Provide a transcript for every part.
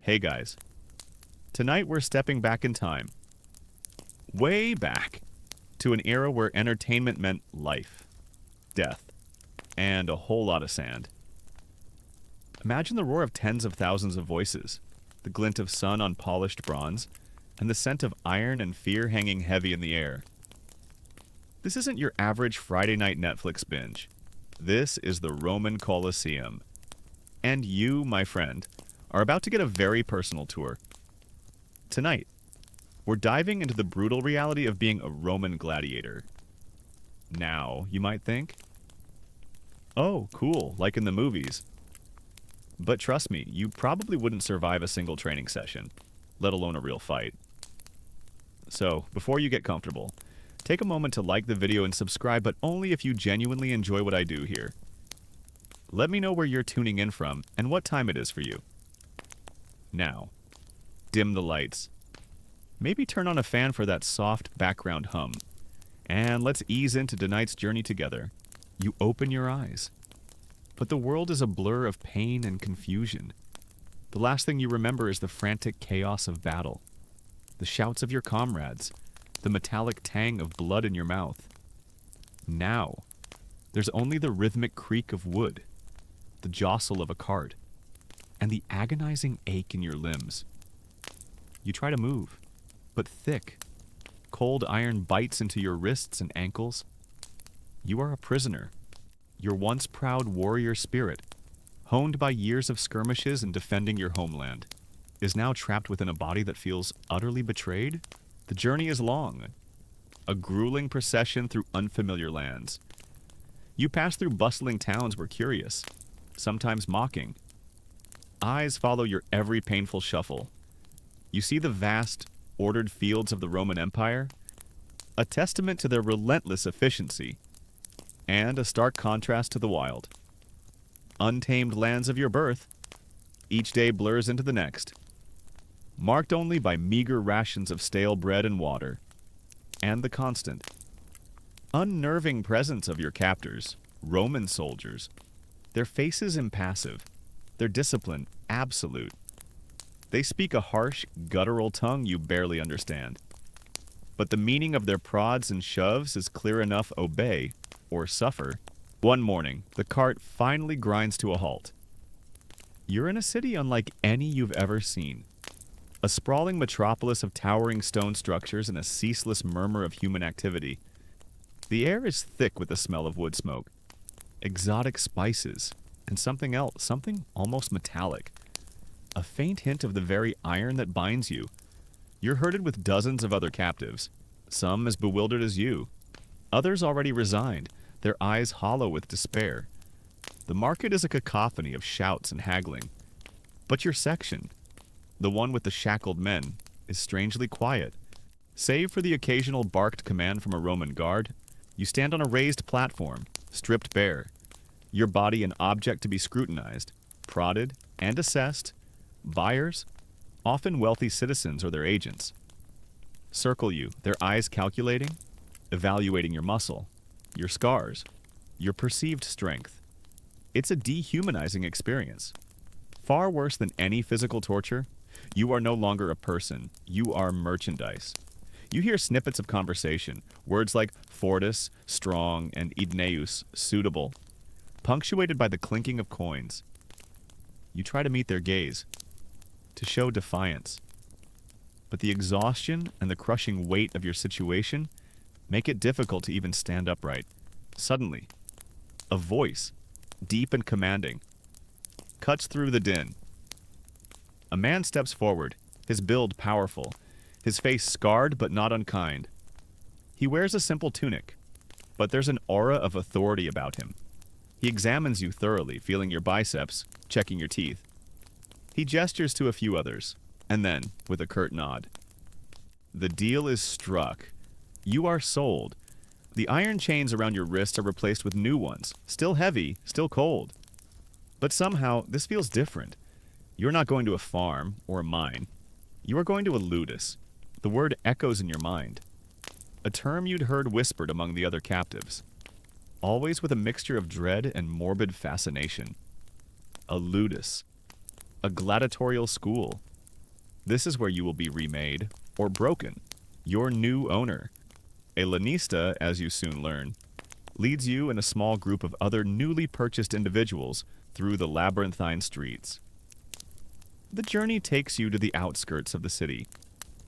Hey guys, tonight we're stepping back in time, way back, to an era where entertainment meant life, death, and a whole lot of sand. Imagine the roar of tens of thousands of voices, the glint of sun on polished bronze, and the scent of iron and fear hanging heavy in the air. This isn't your average Friday night Netflix binge. This is the Roman Colosseum. And you, my friend, are about to get a very personal tour. Tonight, we're diving into the brutal reality of being a Roman gladiator. Now, you might think, oh, cool, like in the movies. But trust me, you probably wouldn't survive a single training session, let alone a real fight. So, before you get comfortable, take a moment to like the video and subscribe, but only if you genuinely enjoy what I do here. Let me know where you're tuning in from and what time it is for you. Now, dim the lights. Maybe turn on a fan for that soft background hum. And let's ease into tonight's journey together. You open your eyes. But the world is a blur of pain and confusion. The last thing you remember is the frantic chaos of battle. The shouts of your comrades. The metallic tang of blood in your mouth. Now, there's only the rhythmic creak of wood, the jostle of a cart, and the agonizing ache in your limbs. You try to move, but thick, cold iron bites into your wrists and ankles. You are a prisoner. Your once proud warrior spirit, honed by years of skirmishes and defending your homeland, is now trapped within a body that feels utterly betrayed. The journey is long, a grueling procession through unfamiliar lands. You pass through bustling towns where curious, sometimes mocking, eyes follow your every painful shuffle. You see the vast, ordered fields of the Roman Empire, a testament to their relentless efficiency, and a stark contrast to the wild, untamed lands of your birth. Each day blurs into the next, marked only by meager rations of stale bread and water, and the constant, unnerving presence of your captors, Roman soldiers. Their faces impassive, their discipline absolute. They speak a harsh, guttural tongue you barely understand. But the meaning of their prods and shoves is clear enough: obey or suffer. One morning, the cart finally grinds to a halt. You're in a city unlike any you've ever seen. A sprawling metropolis of towering stone structures and a ceaseless murmur of human activity. The air is thick with the smell of wood smoke, exotic spices, and something else, something almost metallic. A faint hint of the very iron that binds you. You're herded with dozens of other captives, some as bewildered as you, others already resigned, their eyes hollow with despair. The market is a cacophony of shouts and haggling. But your section, the one with the shackled men, is strangely quiet. Save for the occasional barked command from a Roman guard, you stand on a raised platform, stripped bare, your body an object to be scrutinized, prodded, and assessed. Buyers, often wealthy citizens or their agents, circle you, their eyes calculating, evaluating your muscle, your scars, your perceived strength. It's a dehumanizing experience. Far worse than any physical torture. You are no longer a person. You are merchandise. You hear snippets of conversation, words like fortis, strong, and idneus, suitable, punctuated by the clinking of coins. You try to meet their gaze, to show defiance. But the exhaustion and the crushing weight of your situation make it difficult to even stand upright. Suddenly, a voice, deep and commanding, cuts through the din. A man steps forward, his build powerful, his face scarred but not unkind. He wears a simple tunic, but there's an aura of authority about him. He examines you thoroughly, feeling your biceps, checking your teeth. He gestures to a few others, and then, with a curt nod, the deal is struck. You are sold. The iron chains around your wrists are replaced with new ones, still heavy, still cold. But somehow, this feels different. You're not going to a farm or a mine. You are going to a ludus. The word echoes in your mind. A term you'd heard whispered among the other captives, always with a mixture of dread and morbid fascination. A ludus. A gladiatorial school, This is where you will be remade, or broken. Your new owner, a lanista, as you soon learn, leads you and a small group of other newly purchased individuals through the labyrinthine streets. The journey takes you to the outskirts of the city,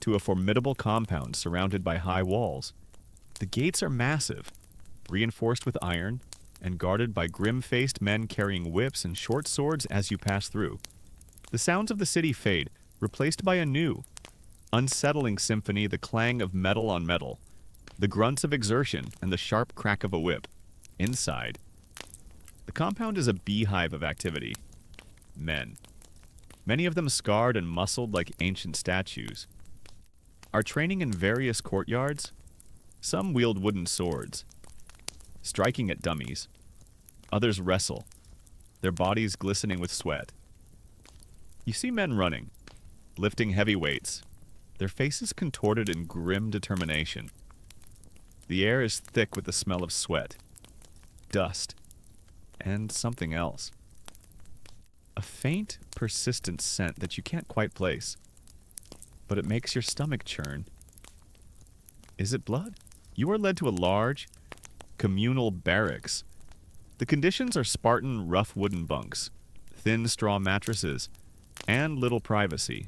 to a formidable compound surrounded by high walls. The gates are massive, reinforced with iron, and guarded by grim-faced men carrying whips and short swords as you pass through. The sounds of the city fade, replaced by a new, unsettling symphony, the clang of metal on metal, the grunts of exertion, and the sharp crack of a whip. Inside, the compound is a beehive of activity. Men, many of them scarred and muscled like ancient statues, are training in various courtyards. Some wield wooden swords, striking at dummies. Others wrestle, their bodies glistening with sweat. You see men running, lifting heavy weights, their faces contorted in grim determination. The air is thick with the smell of sweat, dust, and something else. A faint, persistent scent that you can't quite place, but it makes your stomach churn. Is it blood? You are led to a large, communal barracks. The conditions are Spartan rough wooden bunks, thin straw mattresses, and little privacy.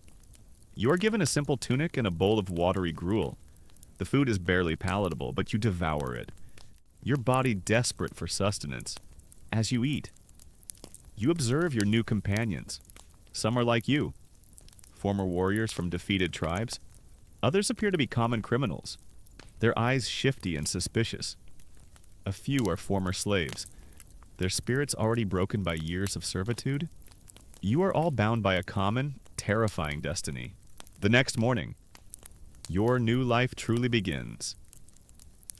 You are given a simple tunic and a bowl of watery gruel. The food is barely palatable, but you devour it, your body desperate for sustenance. As you eat, you observe your new companions. Some are like you, former warriors from defeated tribes. Others appear to be common criminals, their eyes shifty and suspicious. A few are former slaves, their spirits already broken by years of servitude. You are all bound by a common, terrifying destiny. The next morning, your new life truly begins.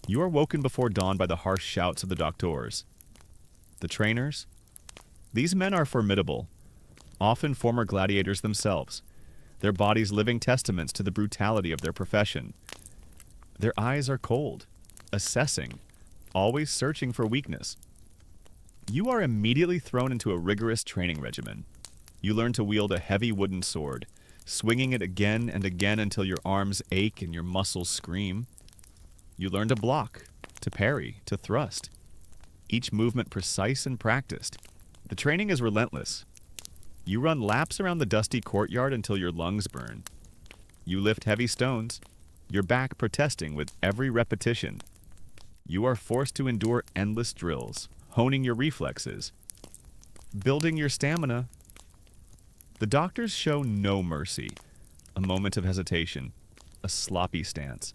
You are woken before dawn by the harsh shouts of the doctors. The trainers? These men are formidable, often former gladiators themselves, their bodies living testaments to the brutality of their profession. Their eyes are cold, assessing, always searching for weakness. You are immediately thrown into a rigorous training regimen. You learn to wield a heavy wooden sword, swinging it again and again until your arms ache and your muscles scream. You learn to block, to parry, to thrust, each movement precise and practiced. The training is relentless. You run laps around the dusty courtyard until your lungs burn. You lift heavy stones, your back protesting with every repetition. You are forced to endure endless drills, honing your reflexes, building your stamina. The doctors show no mercy. A moment of hesitation, a sloppy stance,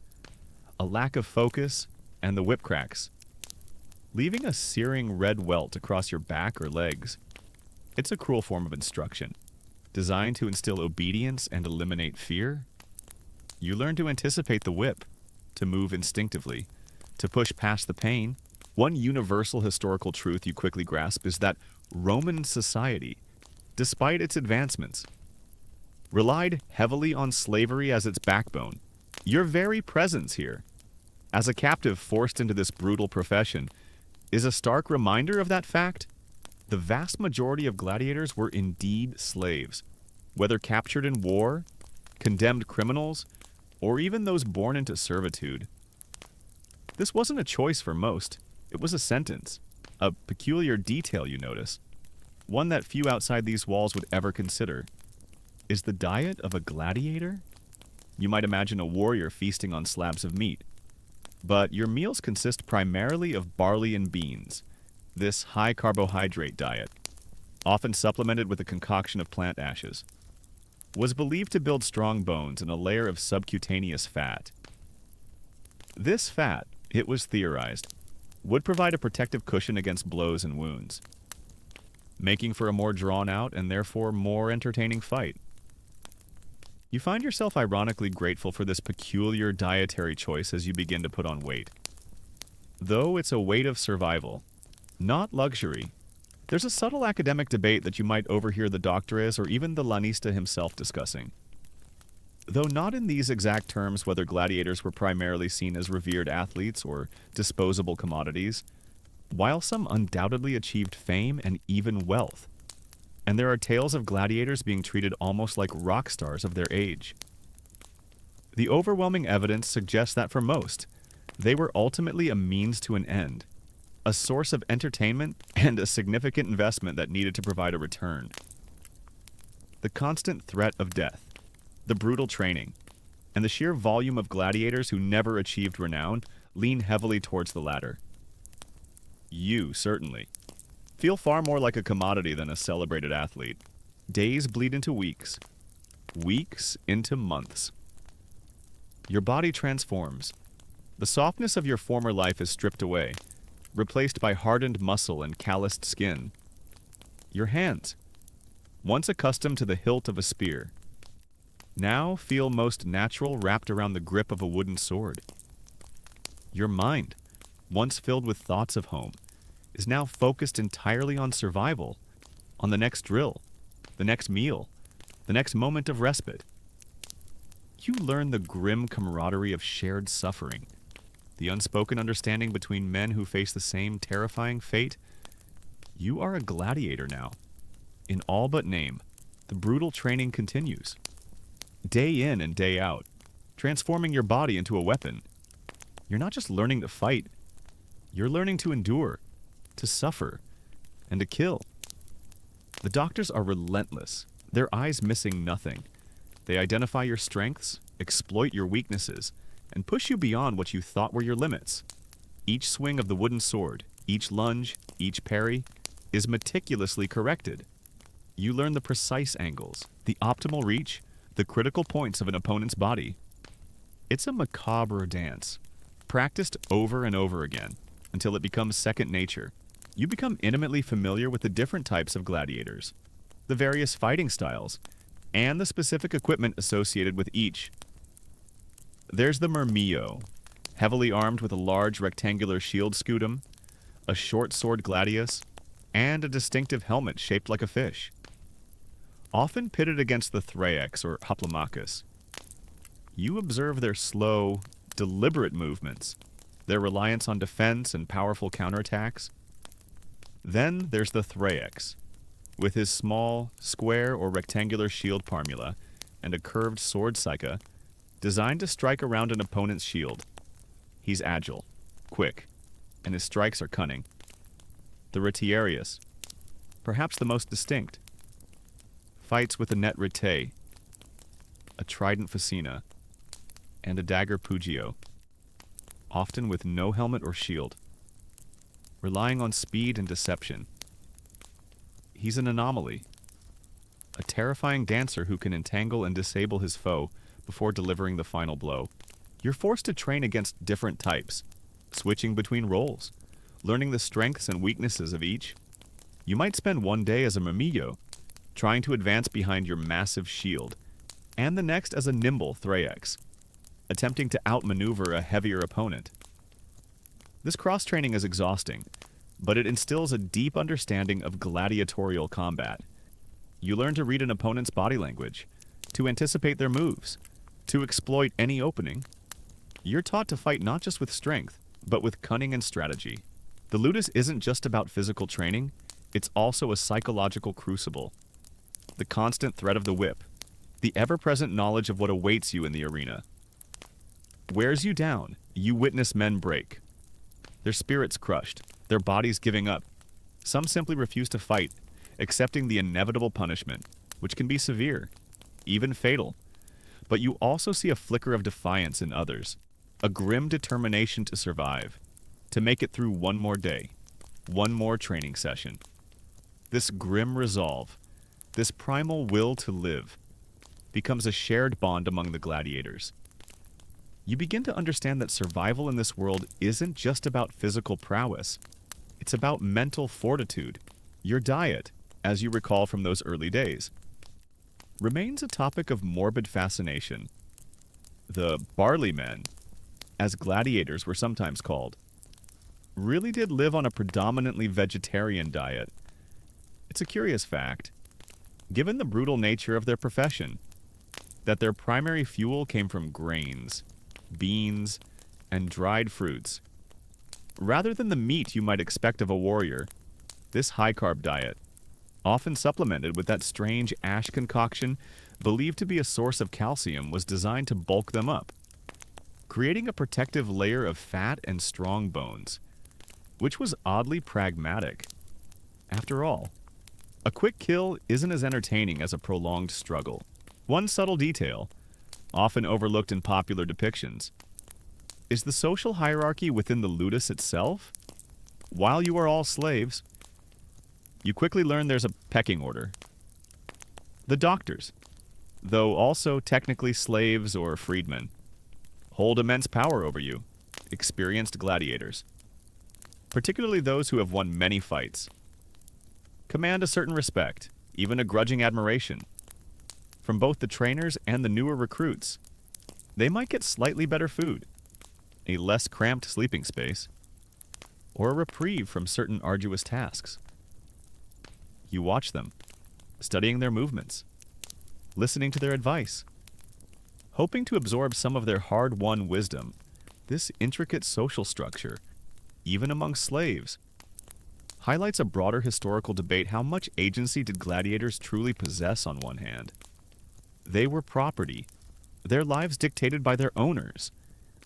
a lack of focus, and the whip cracks, leaving a searing red welt across your back or legs. It's a cruel form of instruction, designed to instill obedience and eliminate fear. You learn to anticipate the whip, to move instinctively, to push past the pain. One universal historical truth you quickly grasp is that Roman society, despite its advancements, relied heavily on slavery as its backbone. Your very presence here, as a captive forced into this brutal profession, is a stark reminder of that fact. The vast majority of gladiators were indeed slaves, whether captured in war, condemned criminals, or even those born into servitude. This wasn't a choice for most. It was a sentence, a peculiar detail you notice, one that few outside these walls would ever consider. Is the diet of a gladiator? You might imagine a warrior feasting on slabs of meat. But your meals consist primarily of barley and beans, this high-carbohydrate diet, often supplemented with a concoction of plant ashes, was believed to build strong bones and a layer of subcutaneous fat. This fat, it was theorized, would provide a protective cushion against blows and wounds, making for a more drawn-out and therefore more entertaining fight. You find yourself ironically grateful for this peculiar dietary choice as you begin to put on weight. Though it's a weight of survival, not luxury. There's a subtle academic debate that you might overhear the doctores or even the lanista himself discussing. Though not in these exact terms whether gladiators were primarily seen as revered athletes or disposable commodities, while some undoubtedly achieved fame and even wealth, And there are tales of gladiators being treated almost like rock stars of their age. The overwhelming evidence suggests that for most, they were ultimately a means to an end, a source of entertainment and a significant investment that needed to provide a return. The constant threat of death, the brutal training, and the sheer volume of gladiators who never achieved renown lean heavily towards the latter. You, certainly, feel far more like a commodity than a celebrated athlete. Days bleed into weeks, weeks into months. Your body transforms. The softness of your former life is stripped away, replaced by hardened muscle and calloused skin. Your hands, once accustomed to the hilt of a spear, now feel most natural wrapped around the grip of a wooden sword. Your mind, once filled with thoughts of home, is now focused entirely on survival, on the next drill, the next meal, the next moment of respite. You learn the grim camaraderie of shared suffering, the unspoken understanding between men who face the same terrifying fate. You are a gladiator now. In all but name, the brutal training continues. Day in and day out, transforming your body into a weapon. You're not just learning to fight, you're learning to endure, to suffer, and to kill. The doctors are relentless, their eyes missing nothing. They identify your strengths, exploit your weaknesses, and push you beyond what you thought were your limits. Each swing of the wooden sword, each lunge, each parry, is meticulously corrected. You learn the precise angles, the optimal reach, the critical points of an opponent's body. It's a macabre dance, practiced over and over again, until it becomes second nature. You become intimately familiar with the different types of gladiators, the various fighting styles, and the specific equipment associated with each. There's the myrmillo, heavily armed with a large rectangular shield scutum, a short sword gladius, and a distinctive helmet shaped like a fish. Often pitted against the thraex or hoplomachus, you observe their slow, deliberate movements, their reliance on defense and powerful counterattacks. Then there's the thraex, with his small, square or rectangular shield parmula and a curved sword psyche designed to strike around an opponent's shield. He's agile, quick, and his strikes are cunning. The retiarius, perhaps the most distinct, fights with a net rete, a trident facina, and a dagger pugio, often with no helmet or shield, relying on speed and deception. He's an anomaly, a terrifying dancer who can entangle and disable his foe before delivering the final blow. You're forced to train against different types, switching between roles, learning the strengths and weaknesses of each. You might spend one day as a myrmillo, trying to advance behind your massive shield, and the next as a nimble thraex, attempting to outmaneuver a heavier opponent. This cross-training is exhausting, but it instills a deep understanding of gladiatorial combat. You learn to read an opponent's body language, to anticipate their moves, to exploit any opening. You're taught to fight not just with strength, but with cunning and strategy. The ludus isn't just about physical training, it's also a psychological crucible. The constant threat of the whip, the ever-present knowledge of what awaits you in the arena. Wears you down, you witness men break. Their spirits crushed, their bodies giving up. Some simply refuse to fight, accepting the inevitable punishment, which can be severe, even fatal. But you also see a flicker of defiance in others, a grim determination to survive, to make it through one more day, one more training session. This grim resolve, this primal will to live, becomes a shared bond among the gladiators. You begin to understand that survival in this world isn't just about physical prowess. It's about mental fortitude. Your diet, as you recall from those early days, remains a topic of morbid fascination. The barley men, as gladiators were sometimes called, really did live on a predominantly vegetarian diet. It's a curious fact, given the brutal nature of their profession, that their primary fuel came from grains, beans, and dried fruits. Rather than the meat you might expect of a warrior, this high-carb diet, often supplemented with that strange ash concoction believed to be a source of calcium, was designed to bulk them up, creating a protective layer of fat and strong bones, which was oddly pragmatic. After all, a quick kill isn't as entertaining as a prolonged struggle. One subtle detail, often overlooked in popular depictions, is the social hierarchy within the ludus itself. While you are all slaves, you quickly learn there's a pecking order. The doctors, though also technically slaves or freedmen, hold immense power over you, experienced gladiators, particularly those who have won many fights, command a certain respect, even a grudging admiration, from both the trainers and the newer recruits. They might get slightly better food, a less cramped sleeping space, or a reprieve from certain arduous tasks. You watch them, studying their movements, listening to their advice, hoping to absorb some of their hard-won wisdom. This intricate social structure, even among slaves, highlights a broader historical debate. How much agency did gladiators truly possess on one hand? They were property, their lives dictated by their owners,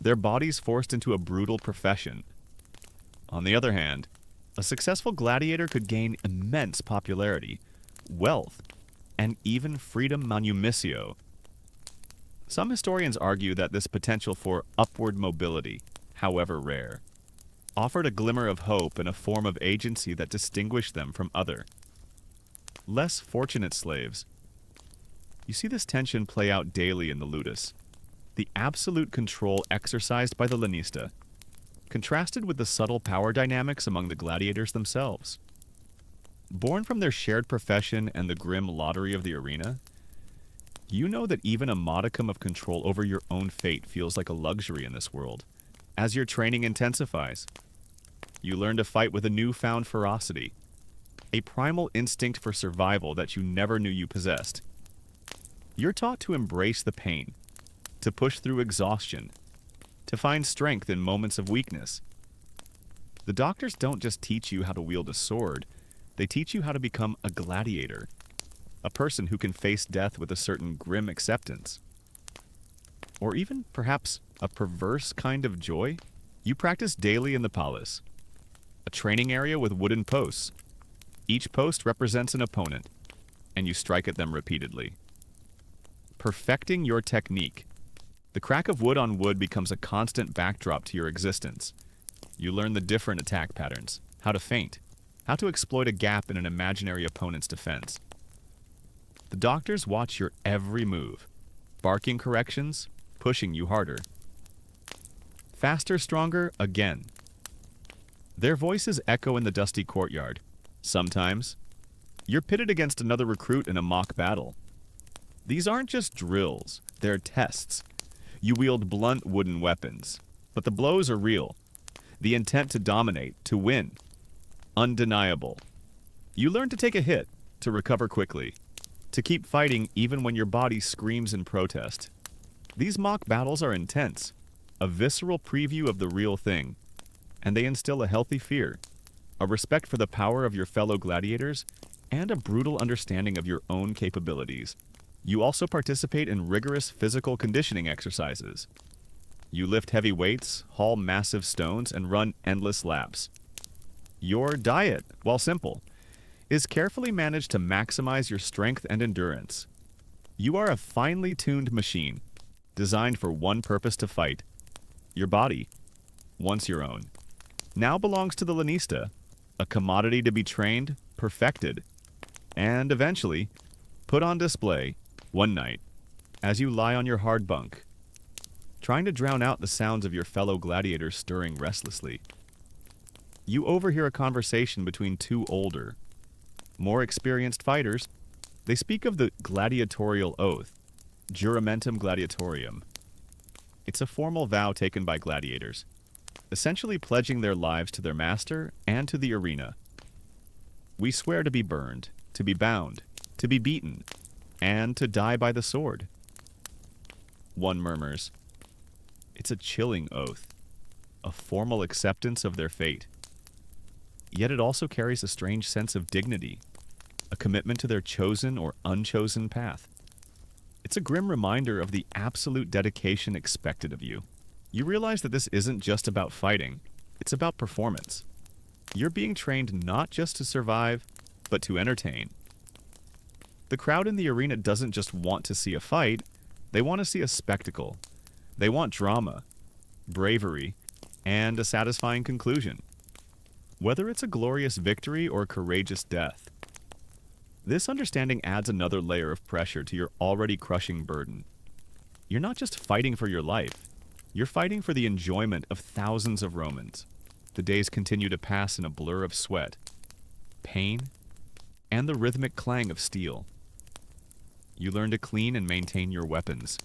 their bodies forced into a brutal profession. On the other hand, a successful gladiator could gain immense popularity, wealth, and even freedom manumitio. Some historians argue that this potential for upward mobility, however rare, offered a glimmer of hope and a form of agency that distinguished them from other, less fortunate slaves. You see this tension play out daily in the ludus, the absolute control exercised by the lanista, contrasted with the subtle power dynamics among the gladiators themselves. Born from their shared profession and the grim lottery of the arena, you know that even a modicum of control over your own fate feels like a luxury in this world. As your training intensifies, you learn to fight with a newfound ferocity, a primal instinct for survival that you never knew you possessed. You're taught to embrace the pain, to push through exhaustion, to find strength in moments of weakness. The doctors don't just teach you how to wield a sword, they teach you how to become a gladiator, a person who can face death with a certain grim acceptance. Or even, perhaps, a perverse kind of joy. You practice daily in the palace, a training area with wooden posts. Each post represents an opponent, and you strike at them repeatedly, perfecting your technique. The crack of wood on wood becomes a constant backdrop to your existence. You learn the different attack patterns, how to feint, how to exploit a gap in an imaginary opponent's defense. The doctors watch your every move, barking corrections, pushing you harder. Faster, stronger, again. Their voices echo in the dusty courtyard. Sometimes, you're pitted against another recruit in a mock battle. These aren't just drills, they're tests. You wield blunt wooden weapons, but the blows are real. The intent to dominate, to win, undeniable. You learn to take a hit, to recover quickly, to keep fighting even when your body screams in protest. These mock battles are intense, a visceral preview of the real thing, and they instill a healthy fear, a respect for the power of your fellow gladiators, and a brutal understanding of your own capabilities. You also participate in rigorous physical conditioning exercises. You lift heavy weights, haul massive stones, and run endless laps. Your diet, while simple, is carefully managed to maximize your strength and endurance. You are a finely tuned machine, designed for one purpose: to fight. Your body, once your own, now belongs to the lanista, a commodity to be trained, perfected, and eventually put on display one night as you lie on your hard bunk, trying to drown out the sounds of your fellow gladiators stirring restlessly. You overhear a conversation between two older, more experienced fighters. They speak of the gladiatorial oath, juramentum gladiatorium. It's a formal vow taken by gladiators, essentially pledging their lives to their master and to the arena. We swear to be burned, to be bound, to be beaten, and to die by the sword. One murmurs, it's a chilling oath, a formal acceptance of their fate. Yet it also carries a strange sense of dignity. a commitment to their chosen or unchosen path. It's a grim reminder of the absolute dedication expected of you. You realize that this isn't just about fighting, it's about performance. You're being trained not just to survive, but to entertain. The crowd in the arena doesn't just want to see a fight, they want to see a spectacle. They want drama, bravery, and a satisfying conclusion. Whether it's a glorious victory or a courageous death. This understanding adds another layer of pressure to your already crushing burden. You're not just fighting for your life, you're fighting for the enjoyment of thousands of Romans. The days continue to pass in a blur of sweat, pain, and the rhythmic clang of steel. You learn to clean and maintain your weapons,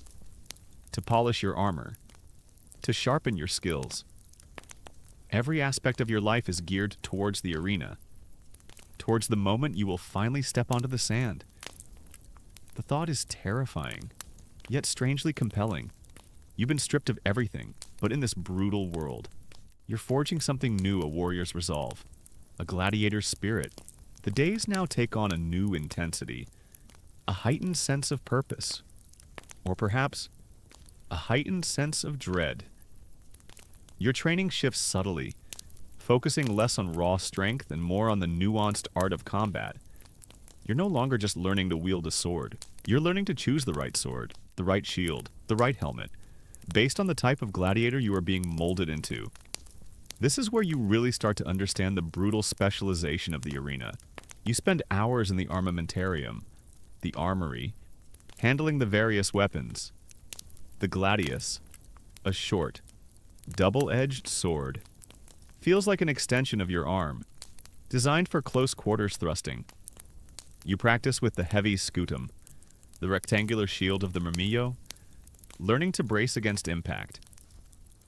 to polish your armor, to sharpen your skills. Every aspect of your life is geared towards the arena, towards the moment you will finally step onto the sand. The thought is terrifying, yet strangely compelling. You've been stripped of everything, but in this brutal world, you're forging something new: a warrior's resolve, a gladiator's spirit. The days now take on a new intensity, a heightened sense of purpose, or perhaps a heightened sense of dread. Your training shifts subtly, focusing less on raw strength and more on the nuanced art of combat. You're no longer just learning to wield a sword. You're learning to choose the right sword, the right shield, the right helmet, based on the type of gladiator you are being molded into. This is where you really start to understand the brutal specialization of the arena. You spend hours in the armamentarium, the armory, handling the various weapons. The gladius, a short, double-edged sword, feels like an extension of your arm, designed for close quarters thrusting. You practice with the heavy scutum, the rectangular shield of the murmillo, learning to brace against impact,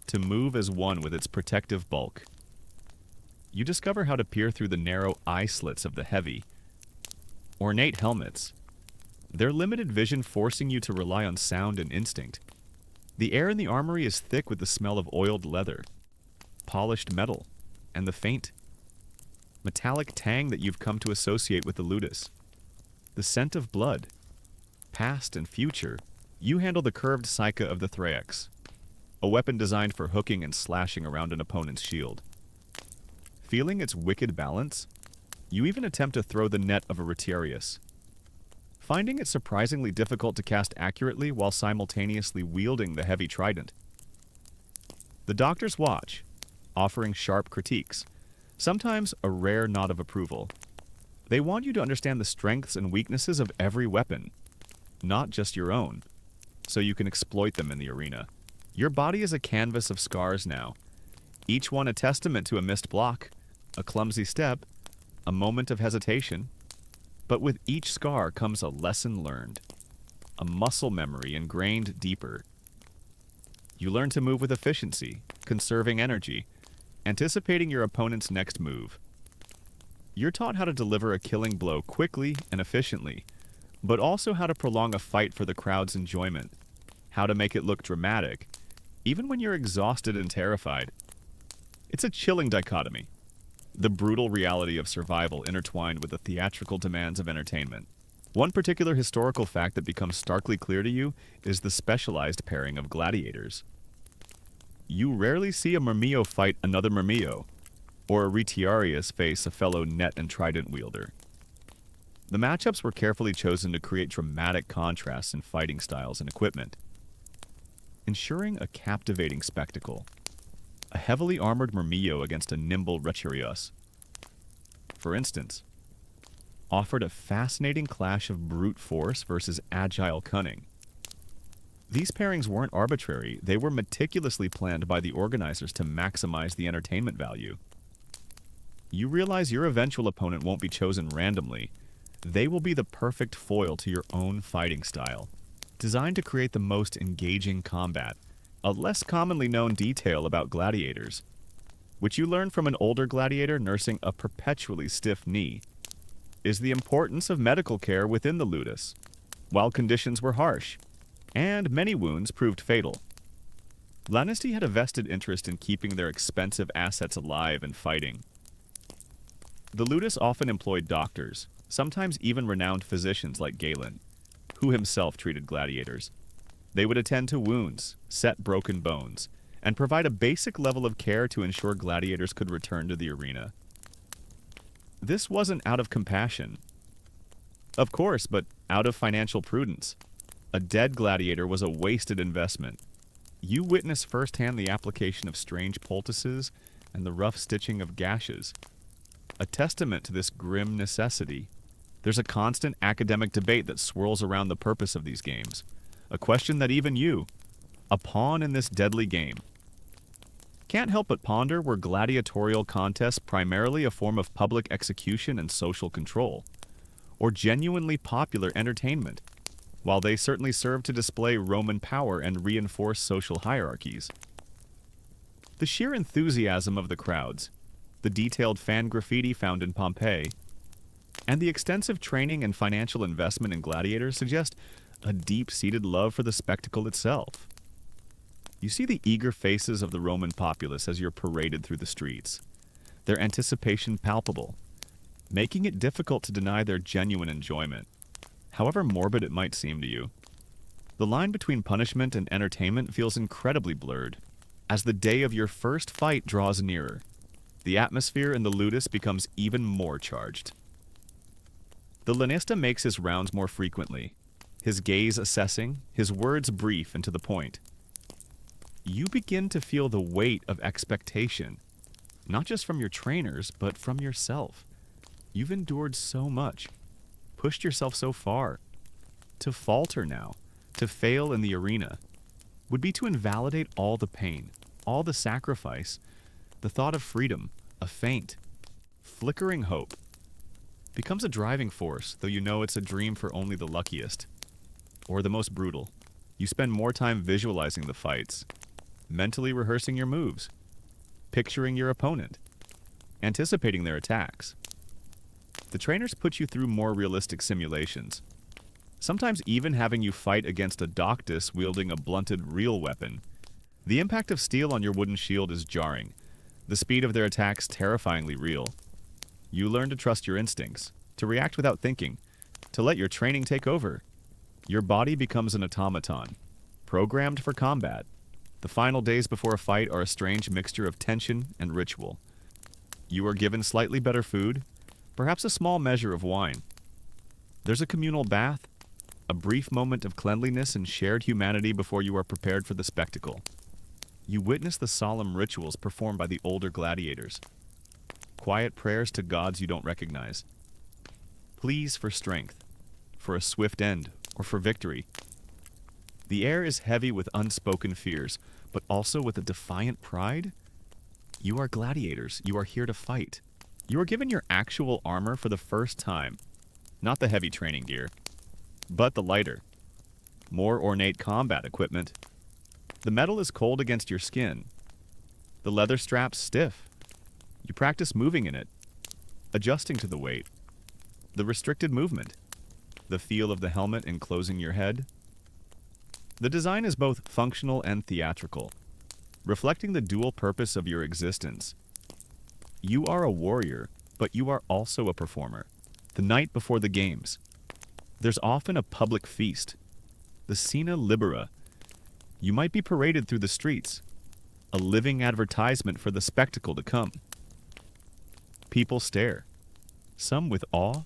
to move as one with its protective bulk. You discover how to peer through the narrow eye slits of the heavy, ornate helmets, their limited vision forcing you to rely on sound and instinct. The air in the armory is thick with the smell of oiled leather, polished metal, and the faint, metallic tang that you've come to associate with the ludus. The scent of blood, past and future. You handle the curved psyche of the thrax, a weapon designed for hooking and slashing around an opponent's shield. Feeling its wicked balance, you even attempt to throw the net of a retiarius, finding it surprisingly difficult to cast accurately while simultaneously wielding the heavy trident. The doctors watch, offering sharp critiques, sometimes a rare nod of approval. They want you to understand the strengths and weaknesses of every weapon, not just your own, so you can exploit them in the arena. Your body is a canvas of scars now, each one a testament to a missed block, a clumsy step, a moment of hesitation. But with each scar comes a lesson learned, a muscle memory ingrained deeper. You learn to move with efficiency, conserving energy, anticipating your opponent's next move. You're taught how to deliver a killing blow quickly and efficiently, but also how to prolong a fight for the crowd's enjoyment, how to make it look dramatic, even when you're exhausted and terrified. It's a chilling dichotomy. The brutal reality of survival intertwined with the theatrical demands of entertainment. One particular historical fact that becomes starkly clear to you is the specialized pairing of gladiators. You rarely see a murmillo fight another murmillo, or a retiarius face a fellow net and trident wielder. The matchups were carefully chosen to create dramatic contrasts in fighting styles and equipment, ensuring a captivating spectacle. A heavily armored murmillo against a nimble retiarius, for instance, offered a fascinating clash of brute force versus agile cunning. These pairings weren't arbitrary, they were meticulously planned by the organizers to maximize the entertainment value. You realize your eventual opponent won't be chosen randomly. They will be the perfect foil to your own fighting style, designed to create the most engaging combat. A less commonly known detail about gladiators, which you learn from an older gladiator nursing a perpetually stiff knee, is the importance of medical care within the ludus. While conditions were harsh, and many wounds proved fatal, Lanisti had a vested interest in keeping their expensive assets alive and fighting. The ludus often employed doctors, sometimes even renowned physicians like Galen, who himself treated gladiators. They would attend to wounds, set broken bones, and provide a basic level of care to ensure gladiators could return to the arena. This wasn't out of compassion, of course, but out of financial prudence. A dead gladiator was a wasted investment. You witness firsthand the application of strange poultices and the rough stitching of gashes, a testament to this grim necessity. There's a constant academic debate that swirls around the purpose of these games, a question that even you, a pawn in this deadly game, can't help but ponder. Were gladiatorial contests primarily a form of public execution and social control, or genuinely popular entertainment? While they certainly served to display Roman power and reinforce social hierarchies, the sheer enthusiasm of the crowds, the detailed fan graffiti found in Pompeii, and the extensive training and financial investment in gladiators suggest a deep-seated love for the spectacle itself. You see the eager faces of the Roman populace as you're paraded through the streets, their anticipation palpable, making it difficult to deny their genuine enjoyment, however morbid it might seem to you. The line between punishment and entertainment feels incredibly blurred. As the day of your first fight draws nearer, the atmosphere in the ludus becomes even more charged. The lanista makes his rounds more frequently, his gaze assessing, his words brief and to the point. You begin to feel the weight of expectation, not just from your trainers, but from yourself. You've endured so much, pushed yourself so far. To falter now, to fail in the arena, would be to invalidate all the pain, all the sacrifice, the thought of freedom, a faint, flickering hope. Becomes a driving force, though you know it's a dream for only the luckiest, or the most brutal. You spend more time visualizing the fights, mentally rehearsing your moves, picturing your opponent, anticipating their attacks. The trainers put you through more realistic simulations, sometimes even having you fight against a doctus wielding a blunted real weapon. The impact of steel on your wooden shield is jarring, the speed of their attacks terrifyingly real. You learn to trust your instincts, to react without thinking, to let your training take over. Your body becomes an automaton, programmed for combat. The final days before a fight are a strange mixture of tension and ritual. You are given slightly better food, perhaps a small measure of wine. There's a communal bath, a brief moment of cleanliness and shared humanity before you are prepared for the spectacle. You witness the solemn rituals performed by the older gladiators, quiet prayers to gods you don't recognize, pleas for strength, for a swift end, or for victory. The air is heavy with unspoken fears, but also with a defiant pride. You are gladiators. You are here to fight. You are given your actual armor for the first time, not the heavy training gear, but the lighter, more ornate combat equipment. The metal is cold against your skin, the leather straps stiff. You practice moving in it, adjusting to the weight, the restricted movement, the feel of the helmet enclosing your head. The design is both functional and theatrical, reflecting the dual purpose of your existence. You are a warrior, but you are also a performer. The night before the games, there's often a public feast, the Scena Libera. You might be paraded through the streets, a living advertisement for the spectacle to come. People stare, some with awe,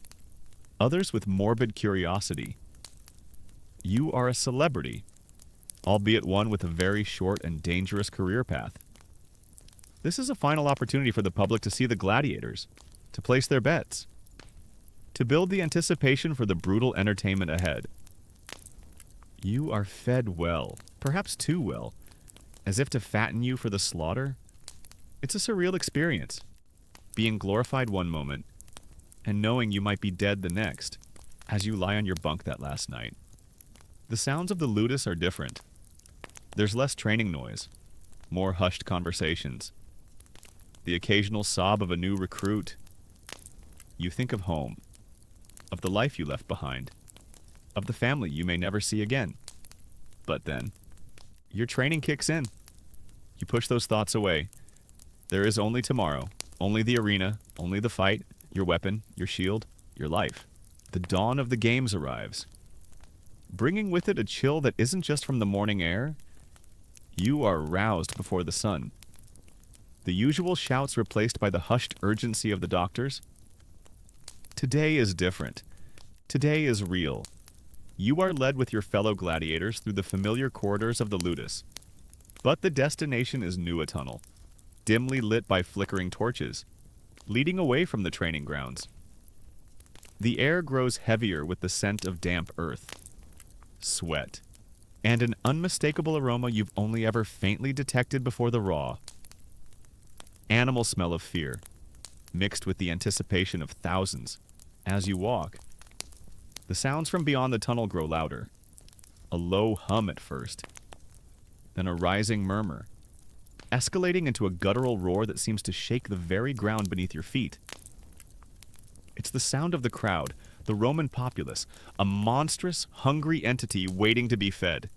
others with morbid curiosity. You are a celebrity, albeit one with a very short and dangerous career path. This is a final opportunity for the public to see the gladiators, to place their bets, to build the anticipation for the brutal entertainment ahead. You are fed well, perhaps too well, as if to fatten you for the slaughter. It's a surreal experience, being glorified one moment and knowing you might be dead the next as you lie on your bunk that last night. The sounds of the ludus are different. There's less training noise, more hushed conversations, the occasional sob of a new recruit. You think of home, of the life you left behind, of the family you may never see again. But then, your training kicks in. You push those thoughts away. There is only tomorrow, only the arena, only the fight, your weapon, your shield, your life. The dawn of the games arrives, bringing with it a chill that isn't just from the morning air. You are roused before the sun. The usual shouts replaced by the hushed urgency of the doctors. Today is different. Today is real. You are led with your fellow gladiators through the familiar corridors of the ludus. But the destination is New Tunnel, dimly lit by flickering torches, leading away from the training grounds. The air grows heavier with the scent of damp earth, sweat, and an unmistakable aroma you've only ever faintly detected before the raw. Animal smell of fear, mixed with the anticipation of thousands. As you walk, the sounds from beyond the tunnel grow louder. A low hum at first, then a rising murmur, escalating into a guttural roar that seems to shake the very ground beneath your feet. It's the sound of the crowd, the Roman populace, a monstrous, hungry entity waiting to be fed.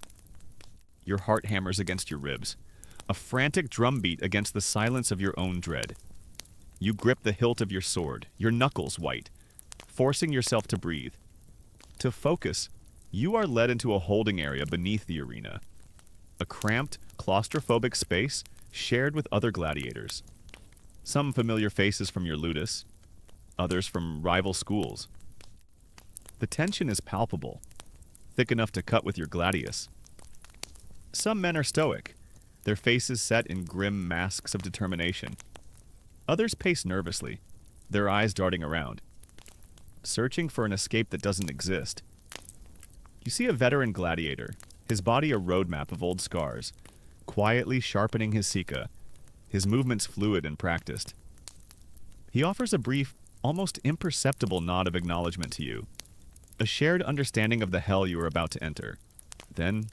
Your heart hammers against your ribs, a frantic drumbeat against the silence of your own dread. You grip the hilt of your sword, your knuckles white, forcing yourself to breathe. To focus, you are led into a holding area beneath the arena, a cramped, claustrophobic space shared with other gladiators. Some familiar faces from your ludus, others from rival schools. The tension is palpable, thick enough to cut with your gladius. Some men are stoic, their faces set in grim masks of determination. Others pace nervously, their eyes darting around, searching for an escape that doesn't exist. You see a veteran gladiator, his body a roadmap of old scars, quietly sharpening his sika, his movements fluid and practiced. He offers a brief, almost imperceptible nod of acknowledgement to you, a shared understanding of the hell you are about to enter. Then,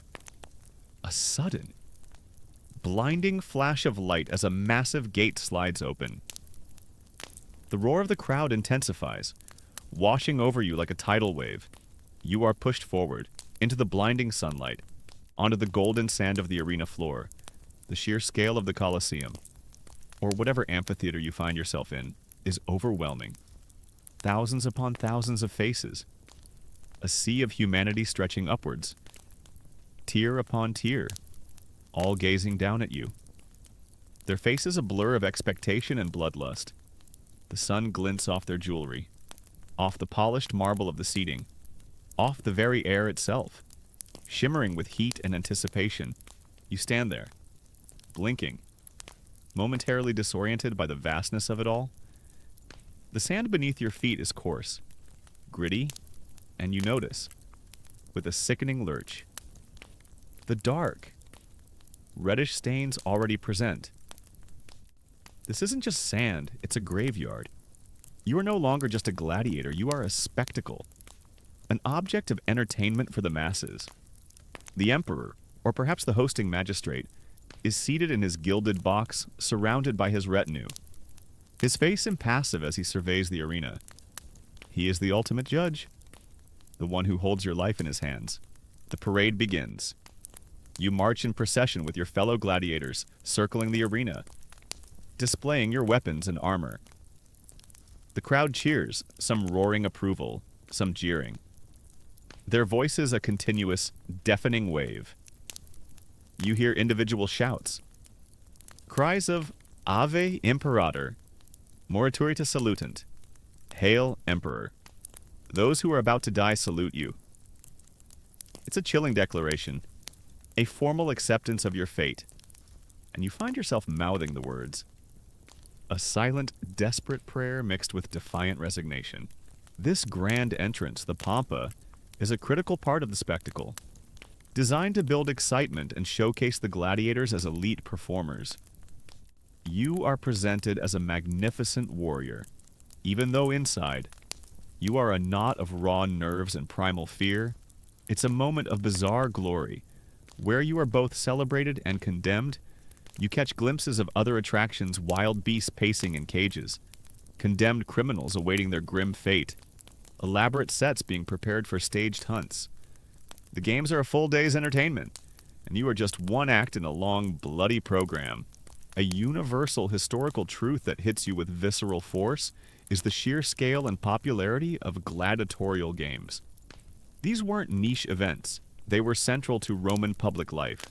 a sudden, blinding flash of light as a massive gate slides open. The roar of the crowd intensifies, washing over you like a tidal wave. You are pushed forward, into the blinding sunlight, onto the golden sand of the arena floor. The sheer scale of the Colosseum, or whatever amphitheater you find yourself in, is overwhelming. Thousands upon thousands of faces. A sea of humanity stretching upwards. Tier upon tier, all gazing down at you. Their faces a blur of expectation and bloodlust. The sun glints off their jewelry, off the polished marble of the seating, off the very air itself. Shimmering with heat and anticipation, you stand there, blinking, momentarily disoriented by the vastness of it all. The sand beneath your feet is coarse, gritty, and you notice, with a sickening lurch, the dark, reddish stains already present. This isn't just sand, it's a graveyard. You are no longer just a gladiator, you are a spectacle, an object of entertainment for the masses. The emperor, or perhaps the hosting magistrate, is seated in his gilded box, surrounded by his retinue, his face impassive as he surveys the arena. He is the ultimate judge, the one who holds your life in his hands. The parade begins. You march in procession with your fellow gladiators, circling the arena, displaying your weapons and armor. The crowd cheers, some roaring approval, some jeering. Their voices a continuous, deafening wave. You hear individual shouts. Cries of Ave Imperator, Moriturita Salutant, Hail Emperor. Those who are about to die salute you. It's a chilling declaration, a formal acceptance of your fate, and you find yourself mouthing the words. A silent, desperate prayer mixed with defiant resignation. This grand entrance, the Pampa, is a critical part of the spectacle, designed to build excitement and showcase the gladiators as elite performers. You are presented as a magnificent warrior, even though inside, you are a knot of raw nerves and primal fear. It's a moment of bizarre glory, where you are both celebrated and condemned. You catch glimpses of other attractions, wild beasts pacing in cages, condemned criminals awaiting their grim fate, elaborate sets being prepared for staged hunts. The games are a full day's entertainment, and you are just one act in a long, bloody program. A universal historical truth that hits you with visceral force is the sheer scale and popularity of gladiatorial games. These weren't niche events, they were central to Roman public life,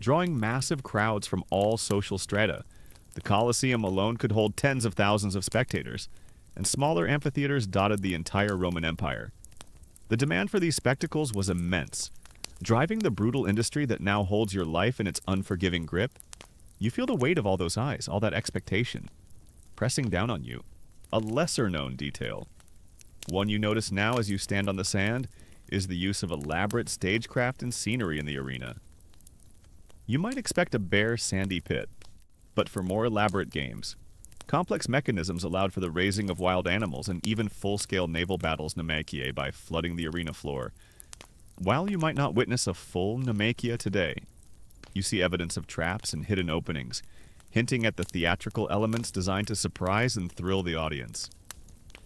drawing massive crowds from all social strata. The Colosseum alone could hold tens of thousands of spectators, and smaller amphitheaters dotted the entire Roman Empire. The demand for these spectacles was immense, driving the brutal industry that now holds your life in its unforgiving grip. You feel the weight of all those eyes, all that expectation, pressing down on you. A lesser-known detail, one you notice now as you stand on the sand, is the use of elaborate stagecraft and scenery in the arena. You might expect a bare, sandy pit, but for more elaborate games, complex mechanisms allowed for the raising of wild animals and even full-scale naval battles Naumachia by flooding the arena floor. While you might not witness a full Naumachia today, you see evidence of traps and hidden openings, hinting at the theatrical elements designed to surprise and thrill the audience.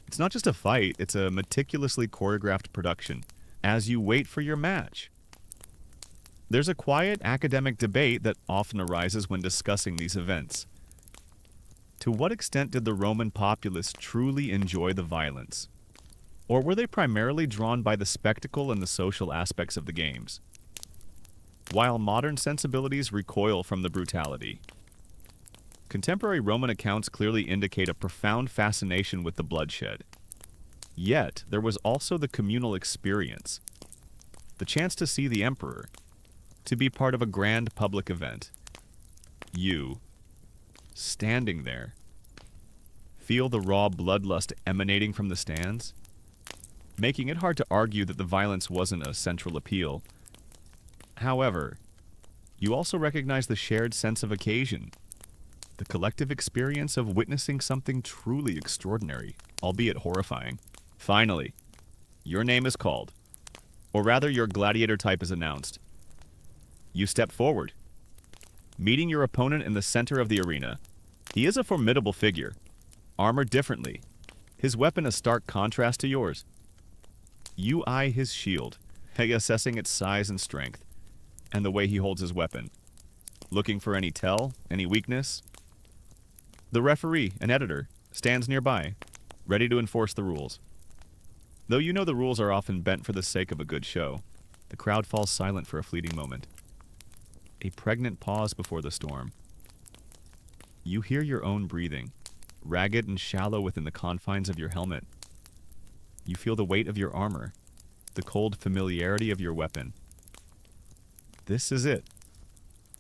It's not just a fight, it's a meticulously choreographed production, as you wait for your match. There's a quiet academic debate that often arises when discussing these events. To what extent did the Roman populace truly enjoy the violence? Or were they primarily drawn by the spectacle and the social aspects of the games? While modern sensibilities recoil from the brutality, contemporary Roman accounts clearly indicate a profound fascination with the bloodshed. Yet, there was also the communal experience, the chance to see the emperor, to be part of a grand public event. You, standing there, feel the raw bloodlust emanating from the stands, making it hard to argue that the violence wasn't a central appeal. However, you also recognize the shared sense of occasion, the collective experience of witnessing something truly extraordinary, albeit horrifying. Finally, your name is called, or rather your gladiator type is announced. You step forward, meeting your opponent in the center of the arena. He is a formidable figure, armored differently, his weapon a stark contrast to yours. You eye his shield, assessing its size and strength, and the way he holds his weapon, looking for any tell, any weakness. The referee, an editor, stands nearby, ready to enforce the rules. Though you know the rules are often bent for the sake of a good show, the crowd falls silent for a fleeting moment. A pregnant pause before the storm. You hear your own breathing, ragged and shallow within the confines of your helmet. You feel the weight of your armor, the cold familiarity of your weapon. This is it.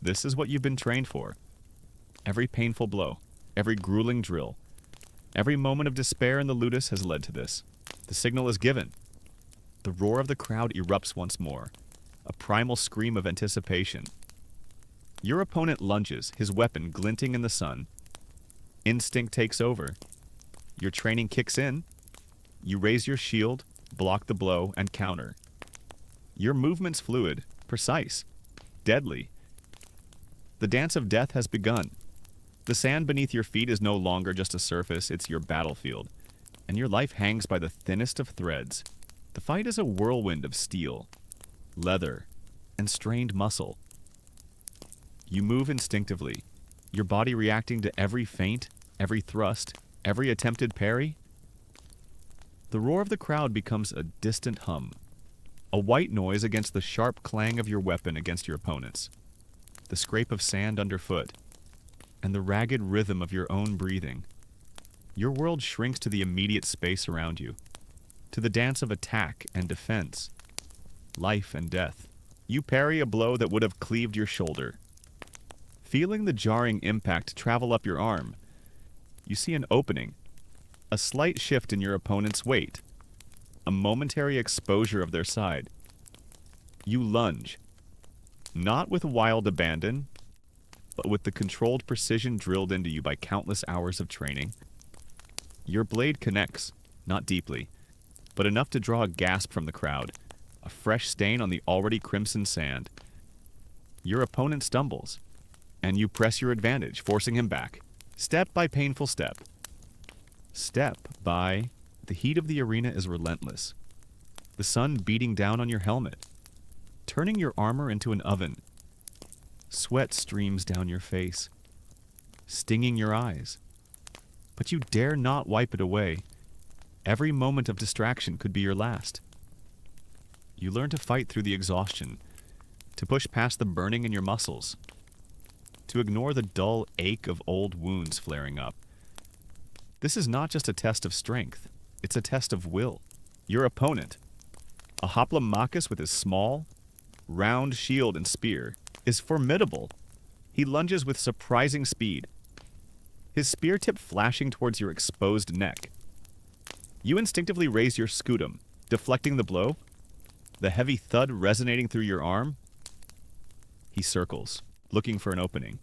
This is what you've been trained for. Every painful blow, every grueling drill, every moment of despair in the ludus has led to this. The signal is given. The roar of the crowd erupts once more, a primal scream of anticipation. Your opponent lunges, his weapon glinting in the sun. Instinct takes over. Your training kicks in. You raise your shield, block the blow, and counter. Your movement's fluid, precise, deadly. The dance of death has begun. The sand beneath your feet is no longer just a surface, it's your battlefield, and your life hangs by the thinnest of threads. The fight is a whirlwind of steel, leather, and strained muscle. You move instinctively, your body reacting to every feint, every thrust, every attempted parry. The roar of the crowd becomes a distant hum, a white noise against the sharp clang of your weapon against your opponent's, the scrape of sand underfoot, and the ragged rhythm of your own breathing. Your world shrinks to the immediate space around you, to the dance of attack and defense, life and death. You parry a blow that would have cleaved your shoulder. Feeling the jarring impact travel up your arm, you see an opening, a slight shift in your opponent's weight, a momentary exposure of their side. You lunge, not with wild abandon, but with the controlled precision drilled into you by countless hours of training. Your blade connects, not deeply, but enough to draw a gasp from the crowd, a fresh stain on the already crimson sand. Your opponent stumbles, and you press your advantage, forcing him back, step by painful step. Step by... The heat of the arena is relentless. The sun beating down on your helmet, turning your armor into an oven. Sweat streams down your face, stinging your eyes. but you dare not wipe it away. Every moment of distraction could be your last. You learn to fight through the exhaustion, to push past the burning in your muscles, to ignore the dull ache of old wounds flaring up. This is not just a test of strength, it's a test of will. Your opponent, a hoplomachus with his small, round shield and spear, is formidable. He lunges with surprising speed, his spear tip flashing towards your exposed neck. You instinctively raise your scutum, deflecting the blow, the heavy thud resonating through your arm. He circles, looking for an opening,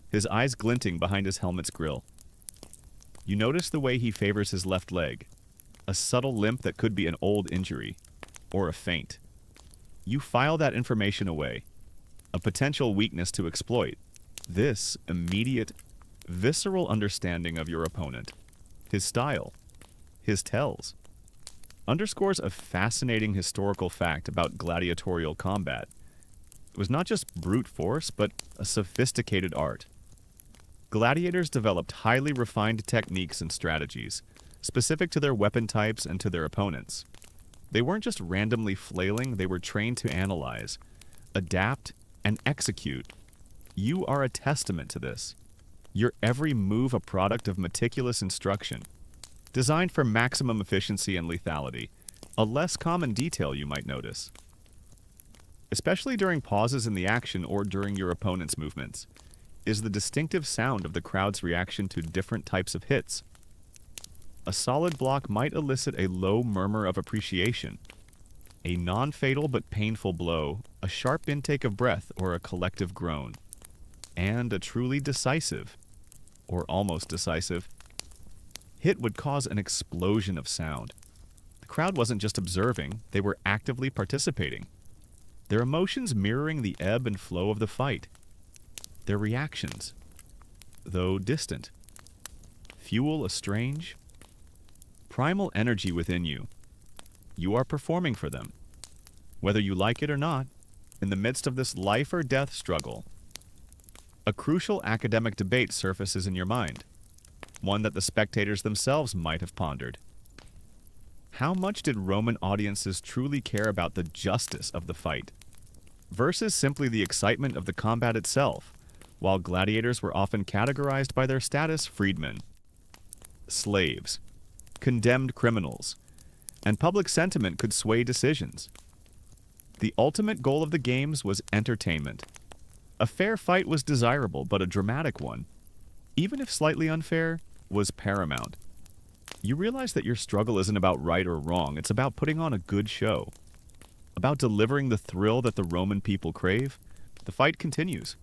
his eyes glinting behind his helmet's grill. You notice the way he favors his left leg, a subtle limp that could be an old injury, or a feint. You file that information away, a potential weakness to exploit. This immediate, visceral understanding of your opponent, his style, his tells, underscores a fascinating historical fact about gladiatorial combat. It was not just brute force, but a sophisticated art. Gladiators developed highly refined techniques and strategies, specific to their weapon types and to their opponents. They weren't just randomly flailing, they were trained to analyze, adapt, and execute. You are a testament to this. Your every move a product of meticulous instruction, designed for maximum efficiency and lethality, a less common detail you might notice. Especially during pauses in the action or during your opponent's movements, is the distinctive sound of the crowd's reaction to different types of hits. A solid block might elicit a low murmur of appreciation, a non-fatal but painful blow, a sharp intake of breath, or a collective groan, and a truly decisive, or almost decisive, hit would cause an explosion of sound. The crowd wasn't just observing, they were actively participating, their emotions mirroring the ebb and flow of the fight. Their reactions, though distant, fuel a strange, primal energy within you. You are performing for them, whether you like it or not, in the midst of this life or death struggle. A crucial academic debate surfaces in your mind, one that the spectators themselves might have pondered. How much did Roman audiences truly care about the justice of the fight, versus simply the excitement of the combat itself, while gladiators were often categorized by their status freedmen, slaves, condemned criminals, and public sentiment could sway decisions. The ultimate goal of the games was entertainment. A fair fight was desirable, but a dramatic one, even if slightly unfair, was paramount. You realize that your struggle isn't about right or wrong, it's about putting on a good show, about delivering the thrill that the Roman people crave. The fight continues,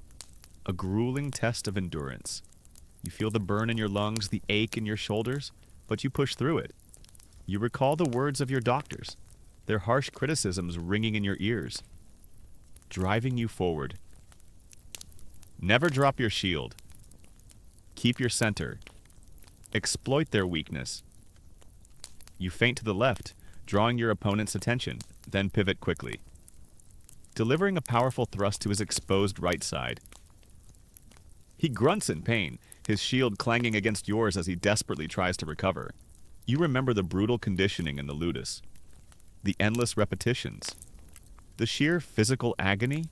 a grueling test of endurance. You feel the burn in your lungs, the ache in your shoulders, but you push through it. You recall the words of your doctors, their harsh criticisms ringing in your ears, driving you forward. Never drop your shield. Keep your center. Exploit their weakness. You feint to the left, drawing your opponent's attention, then pivot quickly, delivering a powerful thrust to his exposed right side. He grunts in pain, his shield clanging against yours as he desperately tries to recover. You remember the brutal conditioning in the ludus, the endless repetitions, the sheer physical agony.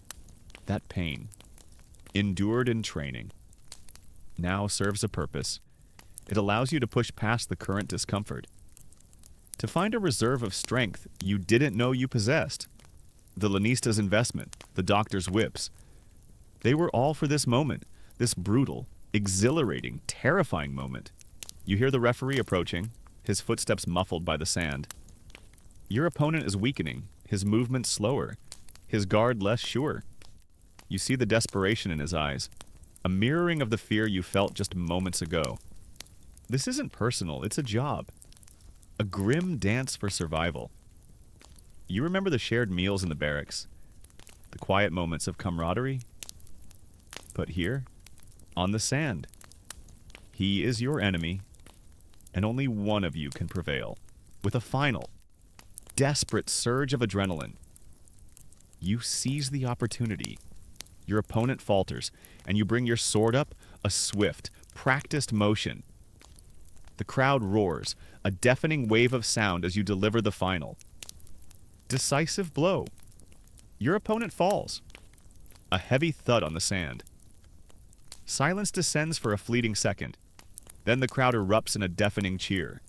That pain, endured in training, now serves a purpose. It allows you to push past the current discomfort, to find a reserve of strength you didn't know you possessed. The Lanista's investment, the doctor's whips, they were all for this moment, this brutal, exhilarating, terrifying moment. You hear the referee approaching, his footsteps muffled by the sand. Your opponent is weakening, his movement slower, his guard less sure. You see the desperation in his eyes, a mirroring of the fear you felt just moments ago. This isn't personal, it's a job. A grim dance for survival. You remember the shared meals in the barracks, the quiet moments of camaraderie? But here, on the sand, he is your enemy, and only one of you can prevail. With a final, desperate surge of adrenaline, you seize the opportunity. Your opponent falters, and you bring your sword up, a swift, practiced motion. The crowd roars, a deafening wave of sound as you deliver the final. Decisive blow. Your opponent falls. A heavy thud on the sand. Silence descends for a fleeting second. Then the crowd erupts in a deafening cheer.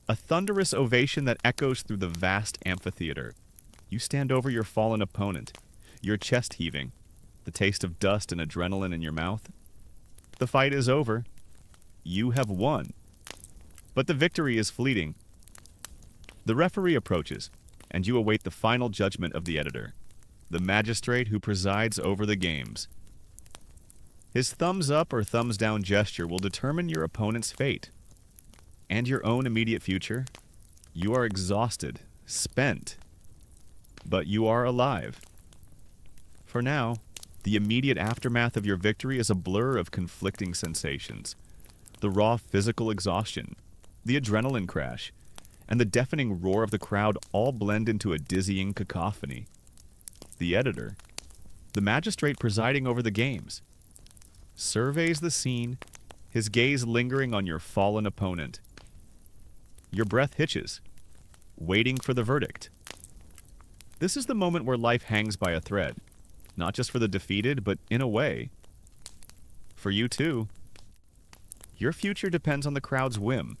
A thunderous ovation that echoes through the vast amphitheater. You stand over your fallen opponent, your chest heaving, the taste of dust and adrenaline in your mouth. The fight is over. You have won. But the victory is fleeting. The referee approaches, and you await the final judgment of the editor, the magistrate who presides over the games. His thumbs up or thumbs down gesture will determine your opponent's fate. And your own immediate future. You are exhausted, spent, but you are alive. For now, the immediate aftermath of your victory is a blur of conflicting sensations. The raw physical exhaustion, the adrenaline crash, and the deafening roar of the crowd all blend into a dizzying cacophony. The editor, the magistrate presiding over the games, surveys the scene, his gaze lingering on your fallen opponent. Your breath hitches, waiting for the verdict. This is the moment where life hangs by a thread, not just for the defeated, but in a way, for you too. Your future depends on the crowd's whim